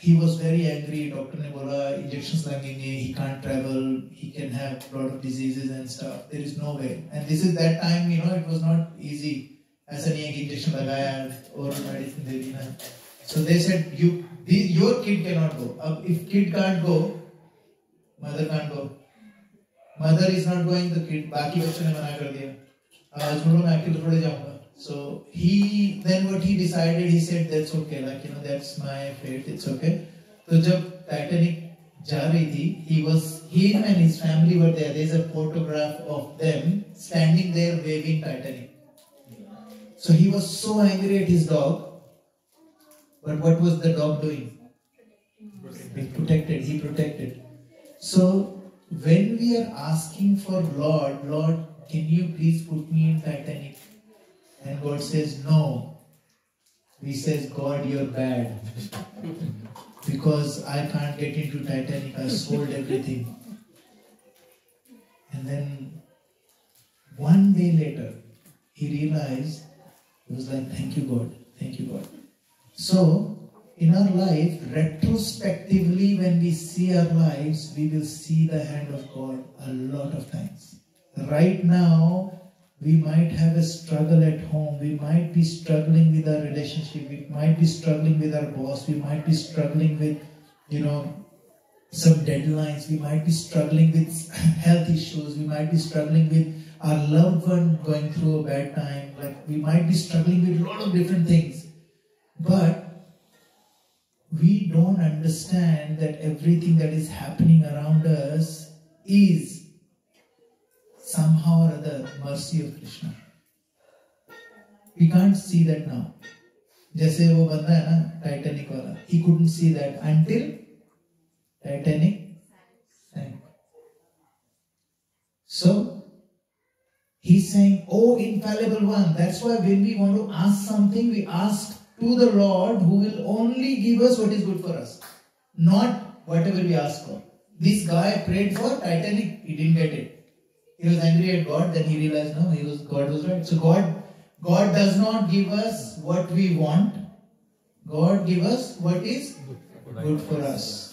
he was very angry. Doctor ने बोला इंजेक्शंस लगेंगे, he can't travel, he can have a lot of diseases and stuff. There is no way. And this is that time, it was not easy. ऐसा नहीं है कि injection लगाया और medicine दे दी ना. So they said, your kid cannot go. अब if kid can't go, mother can't go. mother is not going, the kid, बाकी बच्चों ने मना कर दिया, छोड़ो मैं अकेले थोड़े जाऊँगा. So he then what he decided, he said that's okay, like you know that's my fate, it's okay. तो जब Titanic जा रही थी, him and his family were there. There's a photograph of them standing there waving Titanic. So he was so angry at his dog, but what was the dog doing? He protected. So when we are asking for Lord, can you please put me in Titanic? And God says no. He says, God, you're bad. Because I can't get into Titanic, I sold everything. And then one day later, he realized, he was like, thank you God. So, in our life, retrospectively, when we see our lives, we will see the hand of God a lot of times. Right now, we might have a struggle at home. We might be struggling with our relationship. We might be struggling with our boss. We might be struggling with, some deadlines. We might be struggling with health issues. We might be struggling with our loved one going through a bad time. Like we might be struggling with a lot of different things. But we don't understand that everything that is happening around us is somehow or other mercy of Krishna. We can't see that now. जैसे वो बंदा है ना Titanic वाला, he couldn't see that until Titanic sank. So he's saying, "Oh, infallible one." That's why when we want to ask something, we ask to the Lord, who will only give us what is good for us, not whatever we ask for. This guy prayed for Titanic, he didn't get it. He was angry at God, then he realized no, God was right. So God does not give us what we want. God gives us what is good for us.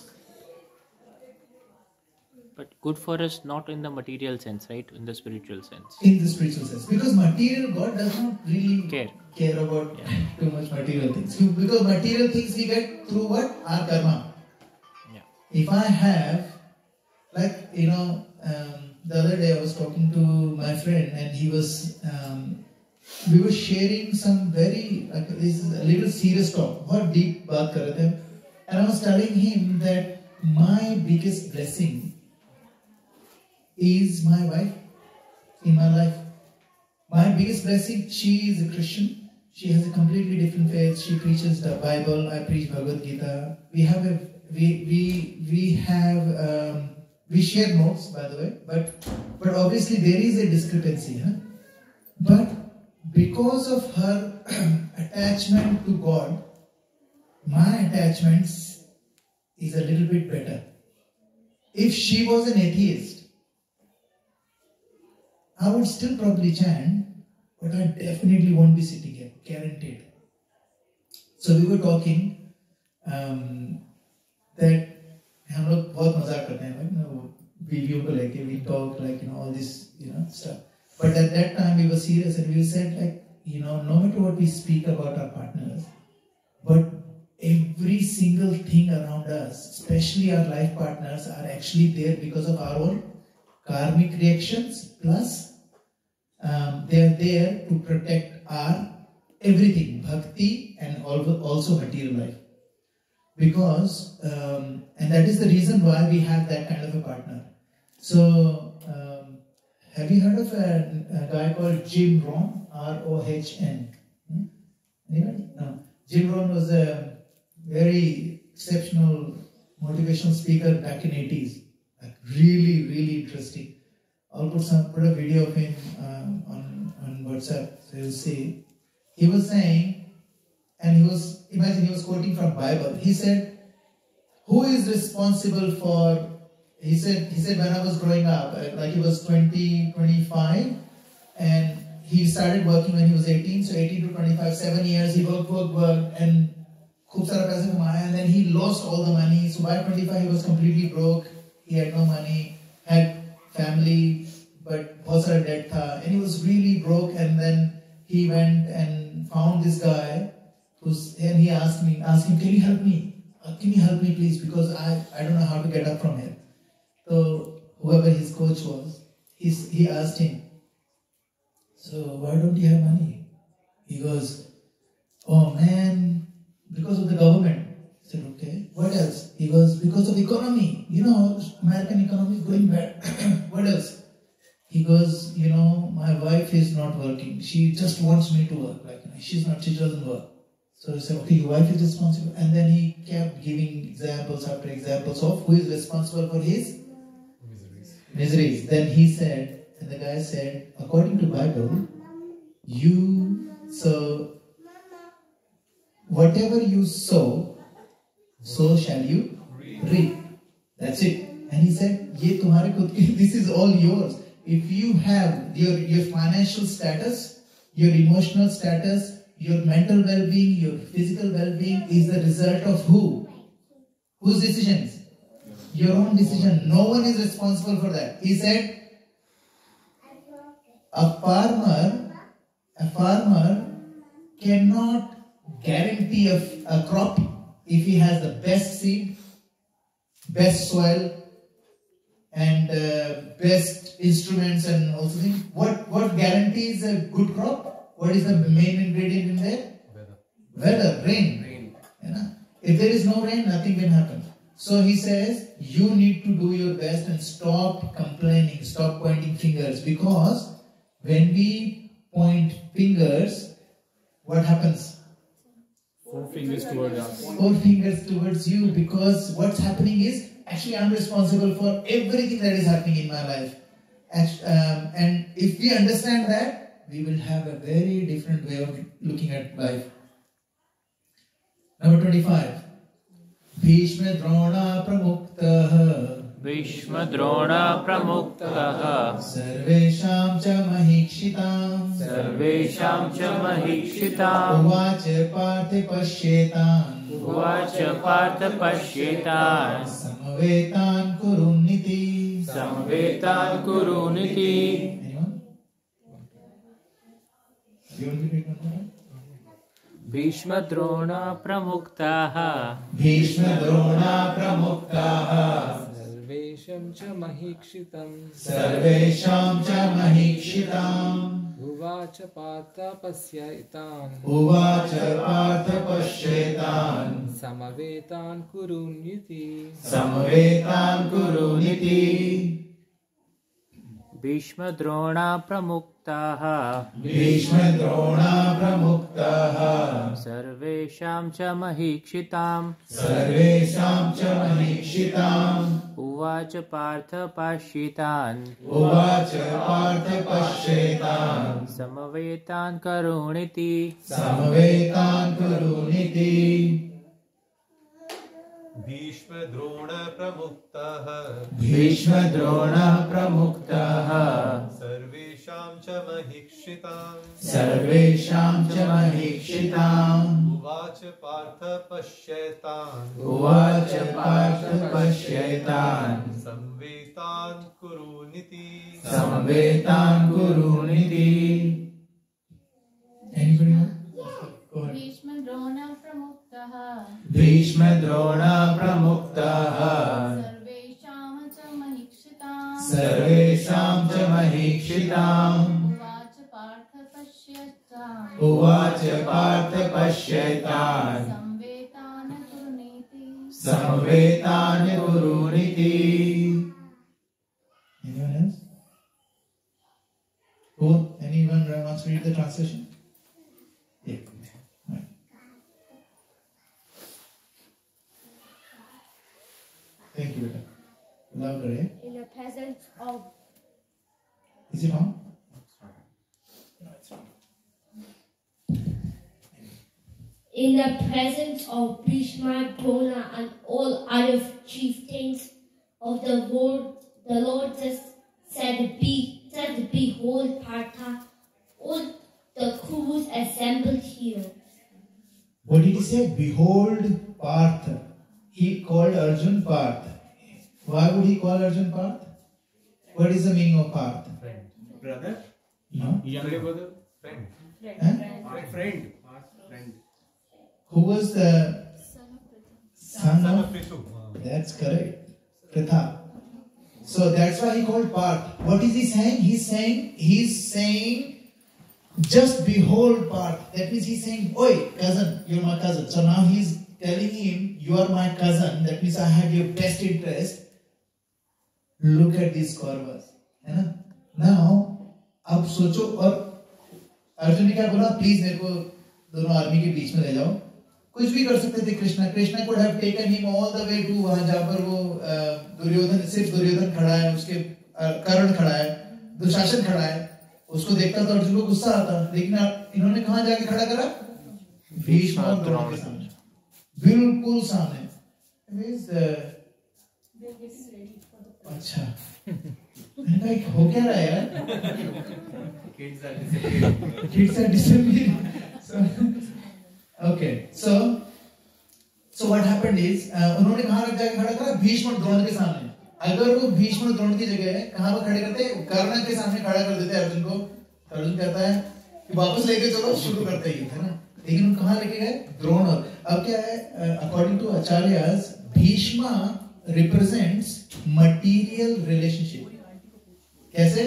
But good for us not in the material sense, right? In the spiritual sense.
In the spiritual sense. Because material, God does not really care about too much material things. Because material things we get through what? Our karma.
Yeah.
If I have, the other day I was talking to my friend and he was, we were sharing some very, this is a little serious talk, बहुत deep बात कर रहे थे. And I was telling him that my biggest blessing is my wife in my life. My biggest blessing, she is a Christian. She has a completely different faith. She preaches the Bible. I preach Bhagavad Gita. We share notes, by the way, but obviously there is a discrepancy. But because of her attachment to God, my attachments is a little bit better. If she was an atheist, I would still probably chant, but I definitely won't be sitting here, guaranteed. So we were talking that हम लोग बहुत मजाक करते हैं, video को लेके we talk all this stuff. But at that time we were serious and we said no matter what we speak about our partners, but every single thing around us, especially our life partners, are actually there because of our own karmic reactions, plus they are there to protect our everything, bhakti and also material life. Because, and that is the reason why we have that kind of a partner. So, have you heard of a guy called Jim Rohn? R-O-H-N. Anybody? No. Jim Rohn was a very exceptional motivational speaker back in 80s. Really, really interesting. I'll put a video of him on WhatsApp, so you'll see. He was saying, and imagine he was quoting from Bible. He said, who is responsible for, he said when I was growing up, he was 20, 25, and he started working when he was 18, so 18 to 25, 7 years, he worked, and खूब सारा पैसा कमाया, and then he lost all the money. So by 25 he was completely broke. He had no money, had family, but बहुत सारा debt था, and he was really broke. And then he went and found this guy, and he asked him, can you help me? Can you help me please? Because I don't know how to get up from here. So whoever his coach was, he asked him, so why don't you have money? He goes, oh man, because of the government. I said, okay, what else? He goes, because of the economy. You know, American economy is going bad. What else? He goes, you know, my wife is not working. She just wants me to work. Like, she doesn't work. So he said, okay, your wife is responsible. And then he kept giving examples after examples of who is responsible for his miseries. Then he said, and the guy said, according to Bible, whatever you sow, so shall you reap. That's it. And he said, ye tumhare khud ki, this is all yours. If you have your financial status, your emotional status, your mental well-being, your physical well-being is the result of who? Whose decisions? Your own decision. No one is responsible for that. He said, a farmer cannot guarantee a crop if he has the best seed, best soil, and best instruments and also things. What guarantees a good crop? What is the main ingredient in there? Weather, rain. You know? If there is no rain, nothing can happen. So he says, you need to do your best and stop complaining, stop pointing fingers, because when we point fingers, what happens?
4 fingers towards us.
4 fingers towards you, because what's happening is, actually I'm responsible for everything that is happening in my life. And if we understand that, we will have a very different way of looking at life. Number 25. Bhishma Drona Pramuktah.
Bhishma Drona Pramuktah.
Sarvesham cha mahikshitam.
Sarvesham cha mahikshitam.
Uvacha partha pasyetan.
Uvacha partha pasyetan.
Samvetan kuruniti.
Samvetan kuruniti. Bhishma Drona Pramuktaha.
Bhishma Drona Pramuktaha.
Sarvesham cha mahikshitam.
Sarvesham cha mahikshitam.
Uvacha partha pasyetan.
Uvacha partha pasyetan.
Samavetan kurunyati.
Samavetan kuruniti.
Bhishma Drona Pramuktaha.
Bhishma Drona Pramuktaha.
Sarvesham cha mahikshitam.
Sarvesham cha mahikshitam.
Uvacha partha pasyetan.
Uvacha partha pasyetan.
Samavetan karuniti.
Samavetan karuniti.
Bhishma Drona Pramuktah.
Bhishma Drona Pramuktaha.
Sarvesham cha mahikshitam.
Sarvesham cha mahikshitam.
Uvacha partha pasyetan.
Uvacha partha pasyetan.
Samvetan kuruniti.
Samvetan kuruniti. Anybody know? Go ahead.
Bhishma Drona Pramuktaha.
Bhishma Drona Pramuktaha.
Sarvesham cha mahikshitam.
Sarvesham cha mahikshitam.
Uvacha partha pasyetan.
Uvacha partha pasyetan.
Samvetana kuruniti.
Samvetana kuruniti. Anyone else? Who? Anyone wants to read the translation? Yeah. Right. Thank you, Beta. Louder, eh?
In the presence of
Is it on? No, it's not.
in the presence of Bhishma, Drona, and all other chieftains of the Lord just said, behold, Partha, all the Kurus assembled here.
What did he say? Behold, Partha. He called Arjun Partha. Why would he call Arjun Partha? What is the meaning of Partha?
Brother?
No.
Younger brother?
Friend.
Huh?
Friend.
Who was the son of
Prithu.
That's correct. Pritha. So that's why he called Parth. What is he saying? He's saying, just behold Parth. That means he's saying, oi, cousin, you're my cousin. So now he's telling him, you are my cousin. That means I have your best interest. Look at these Kauravas. है ना? Now, अब सोचो और अर्जुन ने क्या बोला? Please मेरे को दोनों आर्मी के बीच में ले जाओ. कुछ भी कर सकते थे Krishna could have taken him all the way to वहाँ जहाँ पर वो सिर्फ दुर्योधन खड़ा है, उसके कर्ण खड़ा है, दुशासन खड़ा है, उसको देखता तो अर्जुन को गुस्सा आता, लेकिन इन्होंने कहाँ जाके खड़ा करा? भीष्म और द्रोण के सामने, बिल्कुल सामने. अच्छा, हो क्या रहा है यार? Kids are disappearing. Okay, so what happened is उन्होंने कहाँ रख जाके खड़ा करा? भीष्म और द्रोण के सामने. अगर वो भीष्म और द्रोण की जगह कहाँ पर खड़े करते? कर्ण के सामने खड़ा कर देते अर्जुन को. अर्जुन कहता है कि वापस लेके चलो, शुरू करते ही है ना. लेकिन कहाँ लेके गए? द्रोण. अब क्या है? अकॉर्डिंग टू आचार्यस, भीष्मा represents material relationship. कैसे?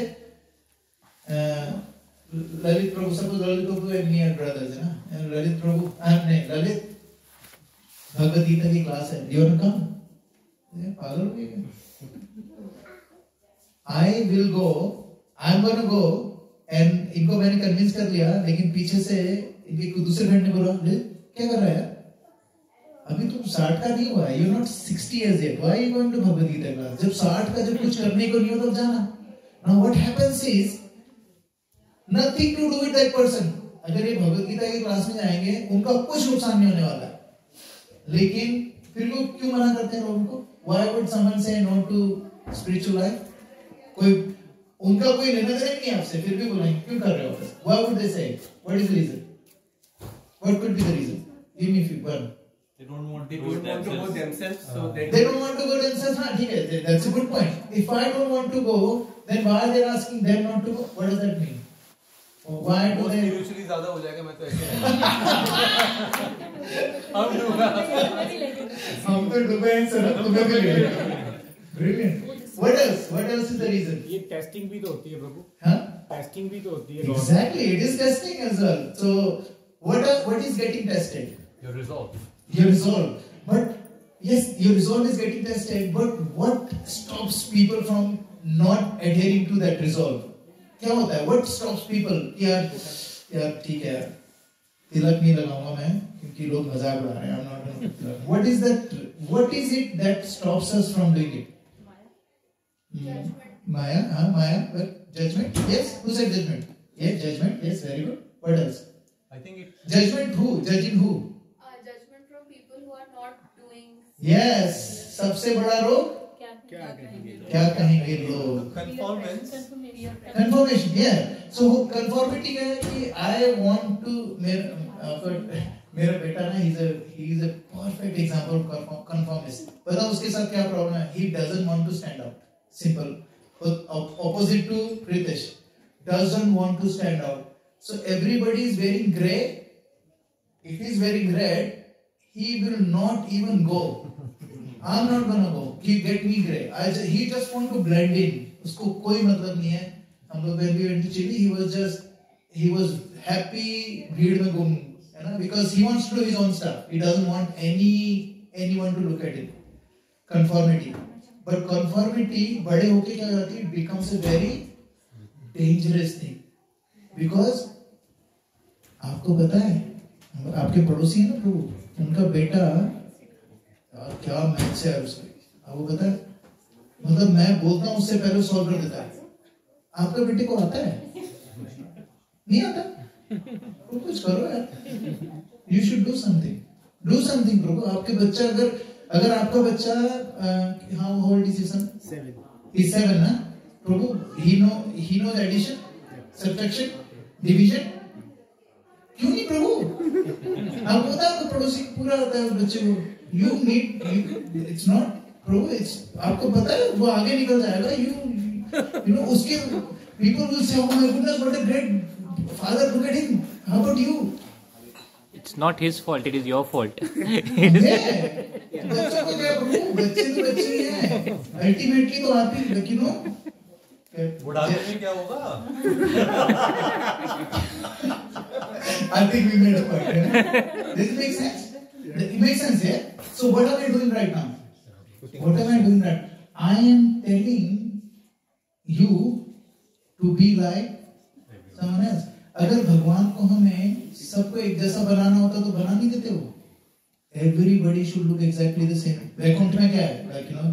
Lalit Prabhu, suppose Lalit Prabhu and me are brothers है ना. ललित प्रभु नहीं, ललित भगवद गीता की क्लास है. यू वांट कम? पागल हो गए? I will go, I am going to go, and इनको मैंने कन्विंस कर लिया, लेकिन पीछे से इनके दूसरे फ्रेंड ने बोला, क्या कर रहा है? अभी तुम 60 का नहीं हुआ है, you're not 60 years yet. Why are you going to Bhagavad Gita class? जब 60 का जब कुछ करने को नहीं हो तब जाना. Now what happens is nothing to do with that person. अगर ये भगवद गीता की क्लास में जाएंगे, उनका कुछ नुकसान नहीं होने वाला है. लेकिन फिर लोग क्यों मना करते हैं लोगों को? Why would someone say no to spiritual life? कोई उनका कोई लेना देना नहीं आपसे, फिर भी बोलेंगे क्यों कर रहे हो? Why would they say? What is the reason? What could be the reason? Give me one.
They don't want to go themselves, so they
don't want to go themselves. हाँ ठीक है, that's a good point. If I don't want to go, then why are they asking them not to go? What does that mean? Why do they?
Spiritually ज़्यादा हो जाएगा, मैं तो ऐसे
हम तो डूबे हैं सर, तुम्हें भी ले. Brilliant. What else? What else is the reason?
ये टेस्टिंग भी तो होती है प्रभु.
हाँ?
टेस्टिंग भी तो होती है.
Exactly, it is testing as well. So what is getting tested?
Your resolve.
Your resolve. But yes, your resolve is getting tested. But what stops people from not adhering to that resolve? क्या होता है? What stops people? यार ठीक है, तिलक नहीं लगाऊंगा मैं क्योंकि लोग मजाक उड़ा रहे हैं. I'm not going to Tilak. What is that? What is it that stops us from doing it? Maya. Maya. But judgment. Yes. Who said judgment? Yes, judgment. Yes, very good. What else?
I think it.
Judgment who? Judging who?
Judgment from people who are not doing.
Yes. सबसे बड़ा रोग क्या कहेंगे लोग? Conformation. Yeah. So conformity है कि I want to मेरा बेटा ना he is a perfect example of conformist. पता उसके साथ क्या प्रॉब्लम है? He doesn't want to stand out. Simple. Opposite to Pritesh, doesn't want to stand out. So everybody is wearing grey. If he is wearing red, he will not even go. I'm not gonna go. Get me grey. He just want to blend in. उसको कोई मतलब नहीं है. हम लोग when we went to Chile, he was happy भीड़ में घूम, है ना? Because he wants to do his own stuff. He doesn't want anyone to look at it. Conformity. But conformity बड़े होके क्या होती है? It becomes a very dangerous thing. Because आपको पता है, आपके पड़ोसी है ना प्रभु, उनका बेटा क्या मैथ्स है उसका, आपको पता है? मतलब मैं बोलता हूँ उससे पहले सॉल्व कर देता है. आपके बेटे को आता है? नहीं आता? तो कुछ करो यार. You should do something. Do something प्रभु. आपके बच्चा अगर आपका बच्चा how old is his son? 7. He's 7 ना? प्रभु he knows addition, subtraction, division. क्यों नहीं प्रभु? आपको पता है आपको पड़ोसी पूरा आता है बच्चे को. It's not प्रभु. आपको पता है वो आगे निकल जाएगा. You know उसके people will say, oh my goodness, what a great father, look at him. How about you?
it's not his fault, it is your fault.
बच्चों को क्या प्रभु, बच्चे तो बच्चे ही हैं, अल्टीमेटली तो आप ही, you know,
बुढ़ापे में क्या होगा?
I think we made a point. Does it make sense? It makes sense, yeah? So what am I doing right now? What am I doing right? I am telling you to be like someone else. अगर भगवान को हमें सबको एक जैसा बनाना होता तो बना नहीं देते वो. Everybody should look exactly the same. Vaikuntha में क्या है? Like, you know,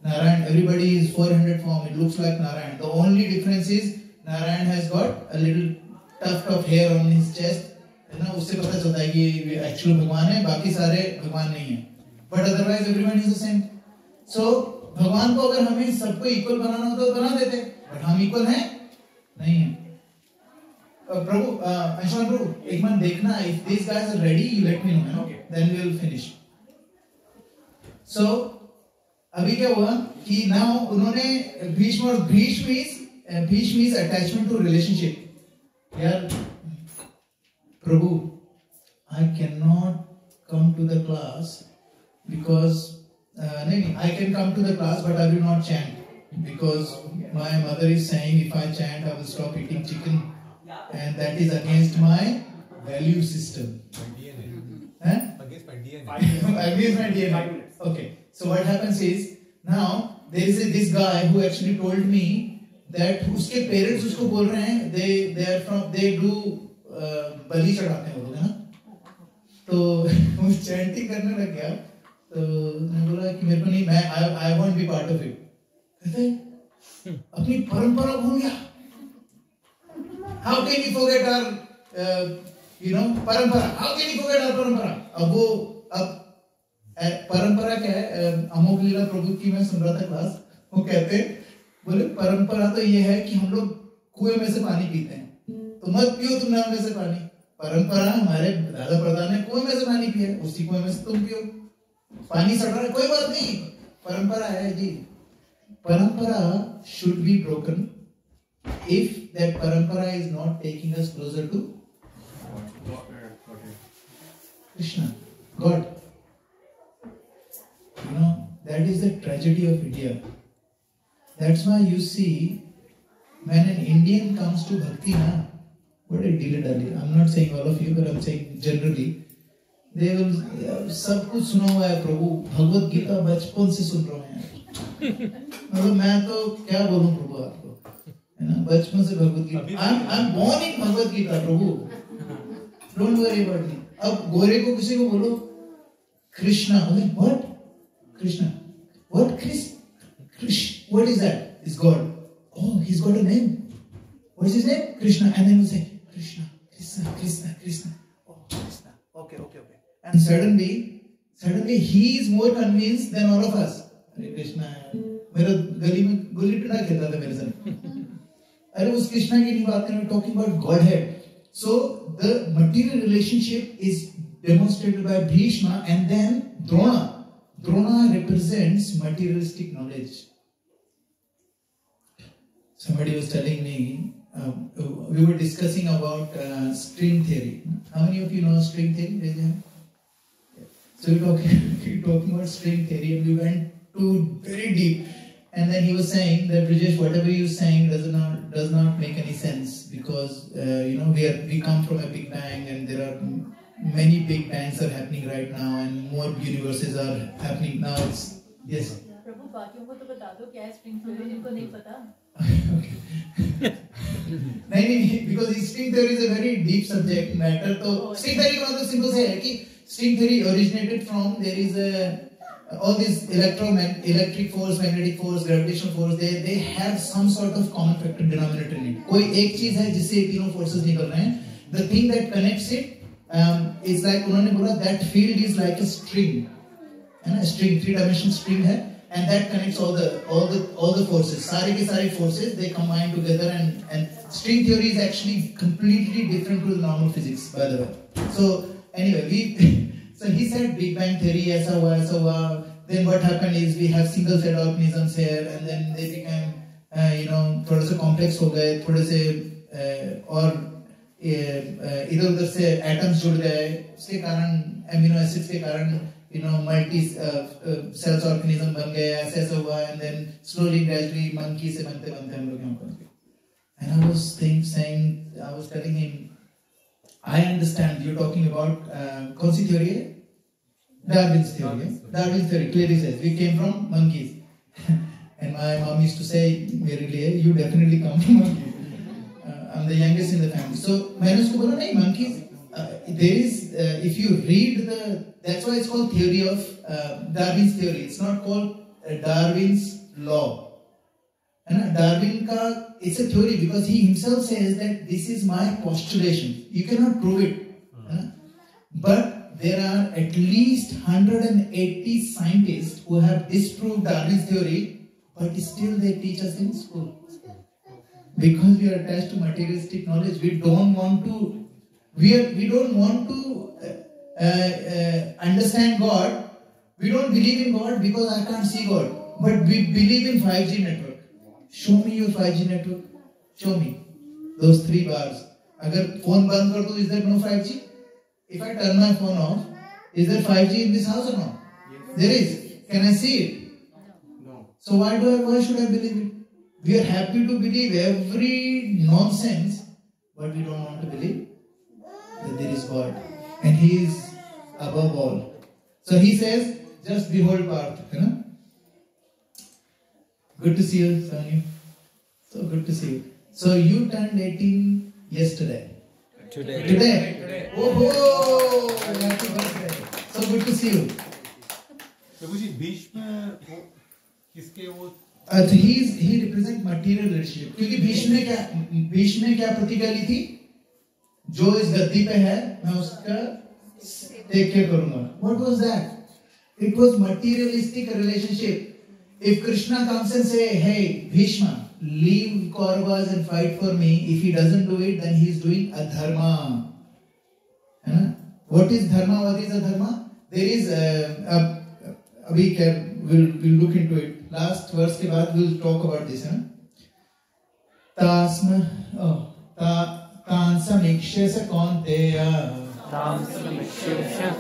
Narayan, everybody is 400 form. It looks like Narayan. The only difference is Narayan has got a little tuft of hair on his chest. है ना, उससे पता चलता है कि एक्चुअल भगवान है, बाकी सारे भगवान नहीं है. But otherwise everyone is the same. So भगवान को अगर हमें सबको इक्वल बनाना होता तो बना देते. But हम इक्वल हैं? नहीं हैं. प्रभु, अंशुमान प्रभु, एक बार देखना, if these guys are ready, you let me know. Okay. Then we will finish. So अभी क्या हुआ कि now उन्होंने Bhishma means attachment to relationship. यार प्रभु, I cannot come to the class because नहीं, I can come to the class but I will not chant because my mother is saying if I chant I will stop eating chicken and that is against my value system. Against my DNA. Okay. So what happens is now there is this guy who actually told me that उसके parents उसको बोल रहे हैं they do बलि चढ़ाते हैं वो लोग, है ना? तो वो चैंटिंग करने लग गया. तो मैं बोला कि मेरे को नहीं, मैं I won't be part of it. कहते अपनी परंपरा भूल गया. How can you forget our परंपरा? How can you forget our परंपरा? अब परंपरा क्या है? अमोघ लीला प्रभु की मैं सुन रहा था क्लास. वो कहते बोले परंपरा तो ये है कि हम लोग कुएं में से पानी पीते हैं, तो मत पियो तुम नल में से पानी. परंपरा हमारे दादा प्रधान ने कुएं में से पानी पिया, उसी कुएं में से तुम पियो. पानी सड़ रहा है, कोई बात नहीं, परंपरा है जी. परंपरा should be broken if that parampara is not taking us closer to Krishna, God. You know, that is the tragedy of India. That's why you see, when an Indian comes to bhakti, what a dilly-dally. I'm not saying all of you, but I'm saying generally, they will सब कुछ सुना हुआ है प्रभु. भगवत गीता बचपन से सुन रहे हैं. मतलब मैं तो क्या बोलूं प्रभु आपको, है ना? बचपन से Bhagavad Gita. I'm born in Bhagavad Gita Prabhu. Don't worry about me. अब गोरे को किसी को बोलो Krishna, what? Krishna. What? What is that? It's God. Oh, he's got a name. What is his name? Krishna. And then we say Krishna. Oh, Krishna. Okay. And suddenly he is more convinced than all of us. Hare Krishna. मेरा गली में गुल्ली tuna खेलता था मेरे साथ. अरे उस कृष्णा की नहीं बात करें, talking about Godhead. So the material relationship is demonstrated by Bhishma and then Drona. Drona represents materialistic knowledge. Somebody was telling me, we were discussing about string theory. How many of you know string theory? So we were talking about string theory and we went too very deep. And then he was saying that Brijesh, whatever you're saying does not make any sense because we come from a big bang and there are many big bangs are happening right now and more universes are happening now. Yes.
प्रभु बाकियों को तो बता दो क्या है string theory, जिनको नहीं पता.
नहीं, because string theory is a very deep subject matter. तो string theory का मतलब simple से है कि string theory originated from there is all these electric force, magnetic force, gravitational force. They have some sort of common factor denominator in it. कोई एक चीज है जिससे तीनों forces निकल रहे हैं. The thing that connects it is like उन्होंने बोला that field is like a string, है ना? String, 3-dimensional string है, and that connects all the forces. सारे के सारे forces they combine together and string theory is actually completely different to the normal physics, by the way. So anyway, so he said Big Bang theory ऐसा हुआ. Then what happened is we have single cell organisms here, and then they became थोड़ा सा complex हो गए, थोड़े से और इधर उधर से एटम्स जुड़ गए, उसके कारण एमिनो एसिड्स के कारण मल्टी सेल्स ऑर्गेनिज्म बन गए, ऐसा हुआ, and then slowly gradually monkey से बनते बनते हम लोग यहाँ पहुंच गए. And I was telling him, I understand you're talking about कौन सी theory है? Darwin's theory. Darwin's theory clearly says we came from monkeys. And my mom used to say, मेरे लिए you definitely come from monkeys. I'm the youngest in the family. So मैंने उसको बोला नहीं, monkeys. There is, if you read that's why it's called theory of Darwin's theory. It's not called Darwin's law. Darwin ka, it's a theory because he himself says that this is my postulation. You cannot prove it. But there are at least 180 scientists who have disproved Darwin's theory, but still they teach us in school. Because we are attached to materialistic knowledge, we don't want to understand God. We don't believe in God because I can't see God. But we believe in 5G network. Show me your 5G network. Show me those 3 bars. अगर phone बंद कर दो, is there no 5G? If I turn my phone off, is there 5G in this house or not? Yes. There is. Can I see it? No. So why should I believe it? We are happy to believe every nonsense, but we don't want to believe that there is God and He is above all. So He says, just behold Parth. Good to see you, Sonu. So good to see you. So you turned 18 yesterday. Today. Oh, happy birthday. So good to see you.
प्रभु जी भीष्म किसके वो?
He represents material leadership. क्योंकि भीष्म ने क्या प्रतिज्ञा ली थी? जो इस गद्दी पे है, मैं उसका take care करूँगा. What was that? It was materialistic relationship. If Krishna comes and say, hey, Bhishma, leave Kauravas and fight for me, if he doesn't do it, then he is doing adharma. What is dharma? What is adharma? There is we'll look into it. Last verse के बाद we'll talk about this. तान समीक्ष्य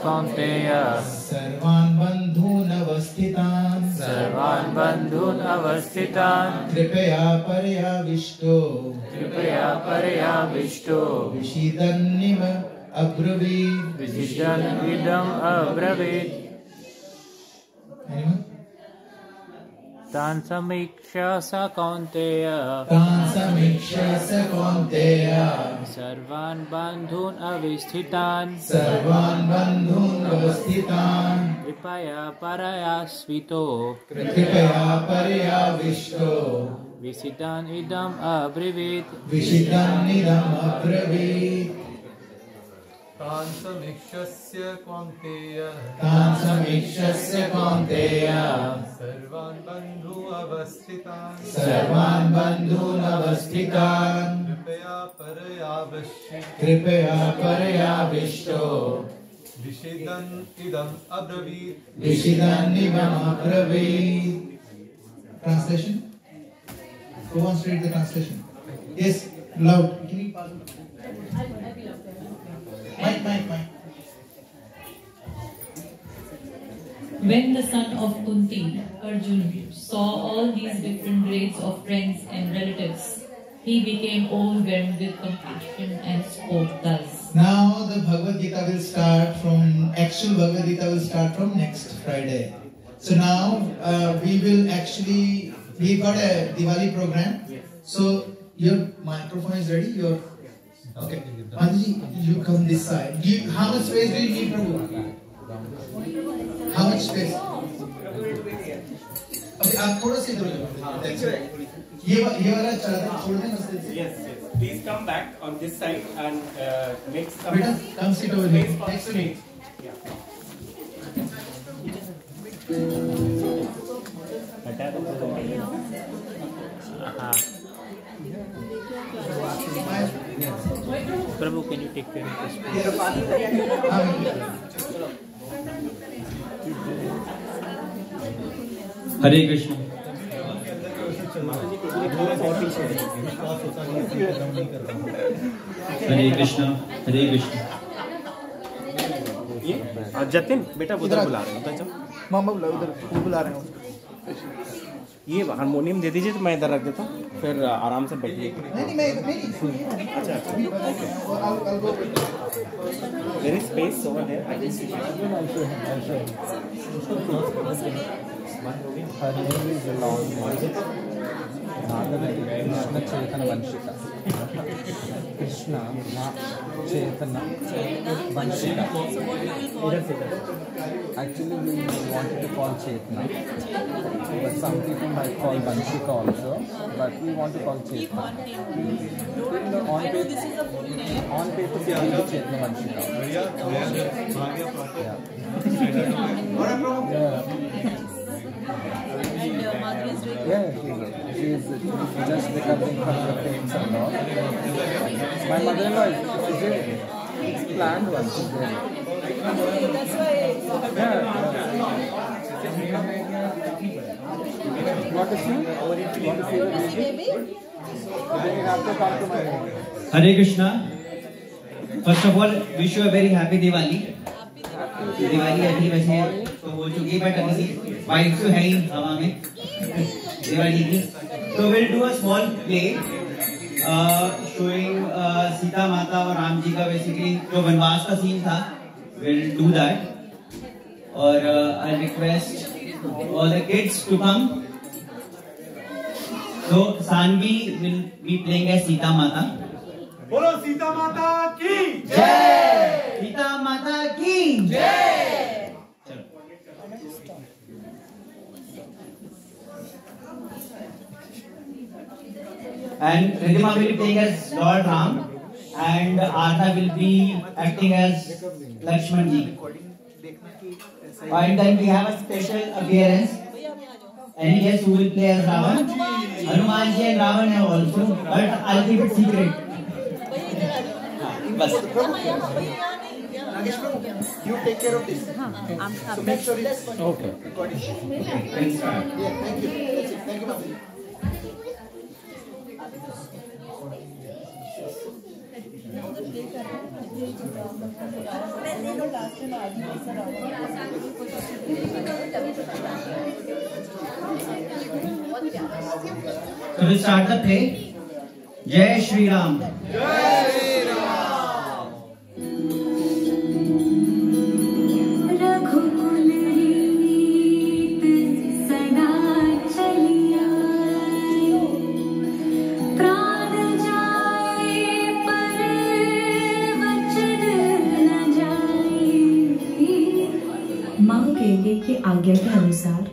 कौन्तेय सर्वान् बन्धून् अवस्थितान् कृपया पर्याविष्टो विषीदन्निव अब्रवीत्
तान् समीक्ष्य स कौन्तेय सर्वान् बन्धून् अवस्थितान् कृपया पर्याविष्टो विषीदन् इदम् अब्रवीत्
तान् समीक्ष्य कौन्तेय सर्वान् बन्धून् अवस्थितान् कृपया पर्याविष्टो विषीदन् इदम् अब्रवीत्.
Translation? Who wants to read the translation? Yes, loud. Can you pass it? Mic.
When the son of Kunti, Arjun, saw all these different grades of friends and relatives, he became overwhelmed with compassion and spoke thus.
Now the Bhagavad Gita will start from, actual Bhagavad Gita will start from next Friday. So now we've got a Diwali program. So your microphone is ready? Okay. Madhuji, you come this side. How much space do you need, Prabhu? How much space? Okay, आप थोड़ा सा इधर हो जाओ. ये वाला चादर छोड़ देना.
Yes. Please come back on this side and make some.
Beta, come sit over here. Next to me.
Prabhu, can you take care of this?
Hare Krishna.
हरे कृष्णा हरे कृष्णा।
जतिन बेटा उधर बुला रहे हैं, उधर जाओ।
मामा बुला, उधर बुला रहे हैं।
ये हारमोनियम दे दीजिए तो मैं इधर रख देता हूँ, फिर आराम से बैठिए। अच्छा there is space over there, I can see.
Her name is Krishna Chaitanya Vanshika. Krishna Chaitanya Vanshika. Actually, we wanted to call Chaitanya, but some people might call Vanshika also. But we want to call Chaitanya. On paper, she will be Chaitanya Vanshika. She is just recovering from the pains and all. My mother-in-law is planned one. She's there.
That's why.
Want to see? Want to see the video? Then you have to come to my home.
Hare Krishna. First of all wish you a very happy Diwali. Diwali अभी वैसे तो हो चुकी है, but अभी vibes तो है ही हवा में दिवाली की। तो will do a small play showing Sita माता और राम जी का बेसिकली जो वनवास का सीन था, विल डू दैट। और I request all the kids to come. तो Saanvi will be playing as Sita Mata.
बोलो सीता माता की
जय, सीता माता की जय। And Ridhima will be playing as Lord Ram, and Artha will be acting as Lakshman ji. And then we have a special appearance. Any guess who will play as Ravan? Hanuman ji and Ravan have also, but I'll keep it secret. Bas.
You take care of this. So make sure it's
okay.
Thanks. Yeah, thank you. Thank you, Babu.
So we'll start the play. Jai Shri Ram.
जय श्री राम।
रघुकुल रीत सदा चलिया, प्राण जाए पर वचन न जाए। माँ केके के आज्ञा के अनुसार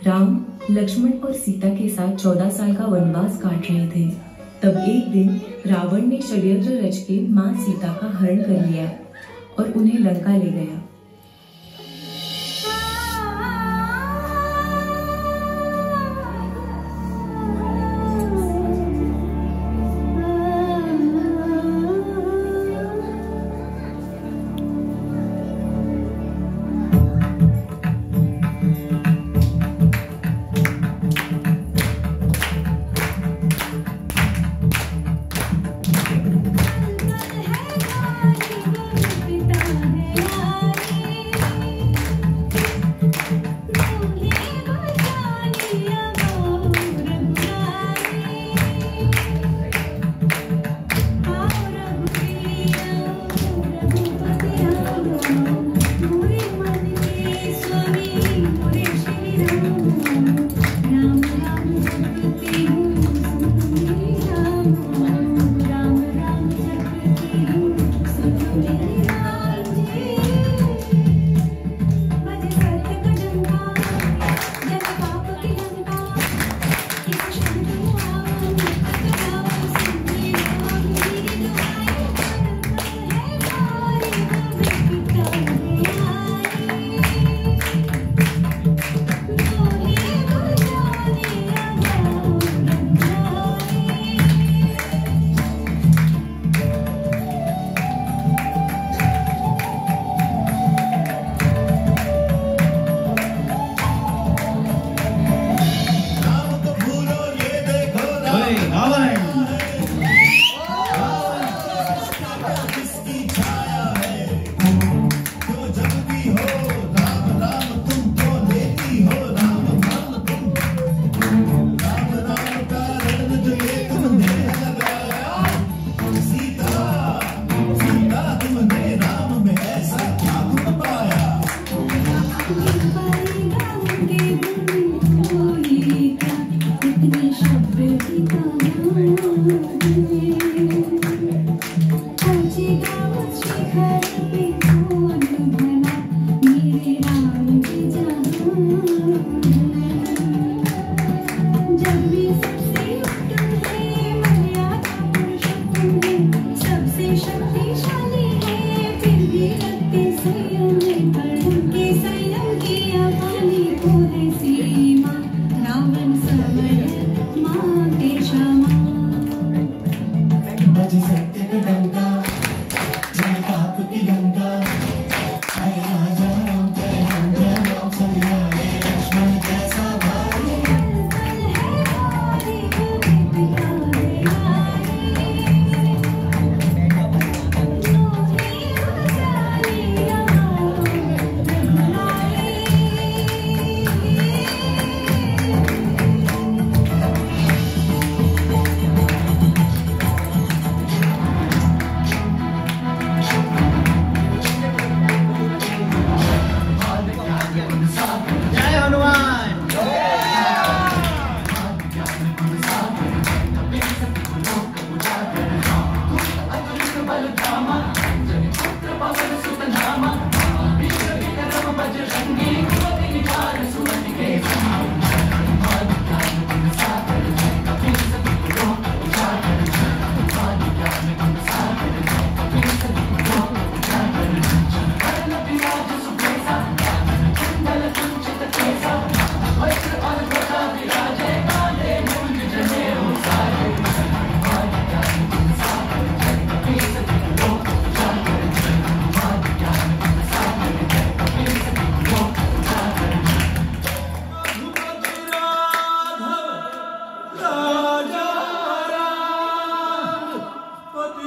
राम लक्ष्मण और सीता के साथ 14 साल का वनवास काट रहे थे। तब एक दिन रावण ने षड्यंत्र रच के माँ सीता का हरण कर लिया और उन्हें लंका ले गया।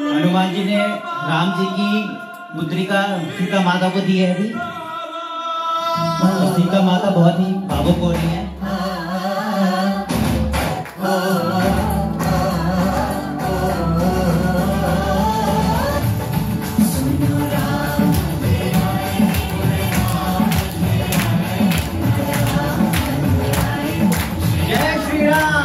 हनुमान जी ने राम जी की मुद्रिका सीता माता को दी है अभी। सीता माता बहुत ही भावुक हो रही है। जय श्री राम।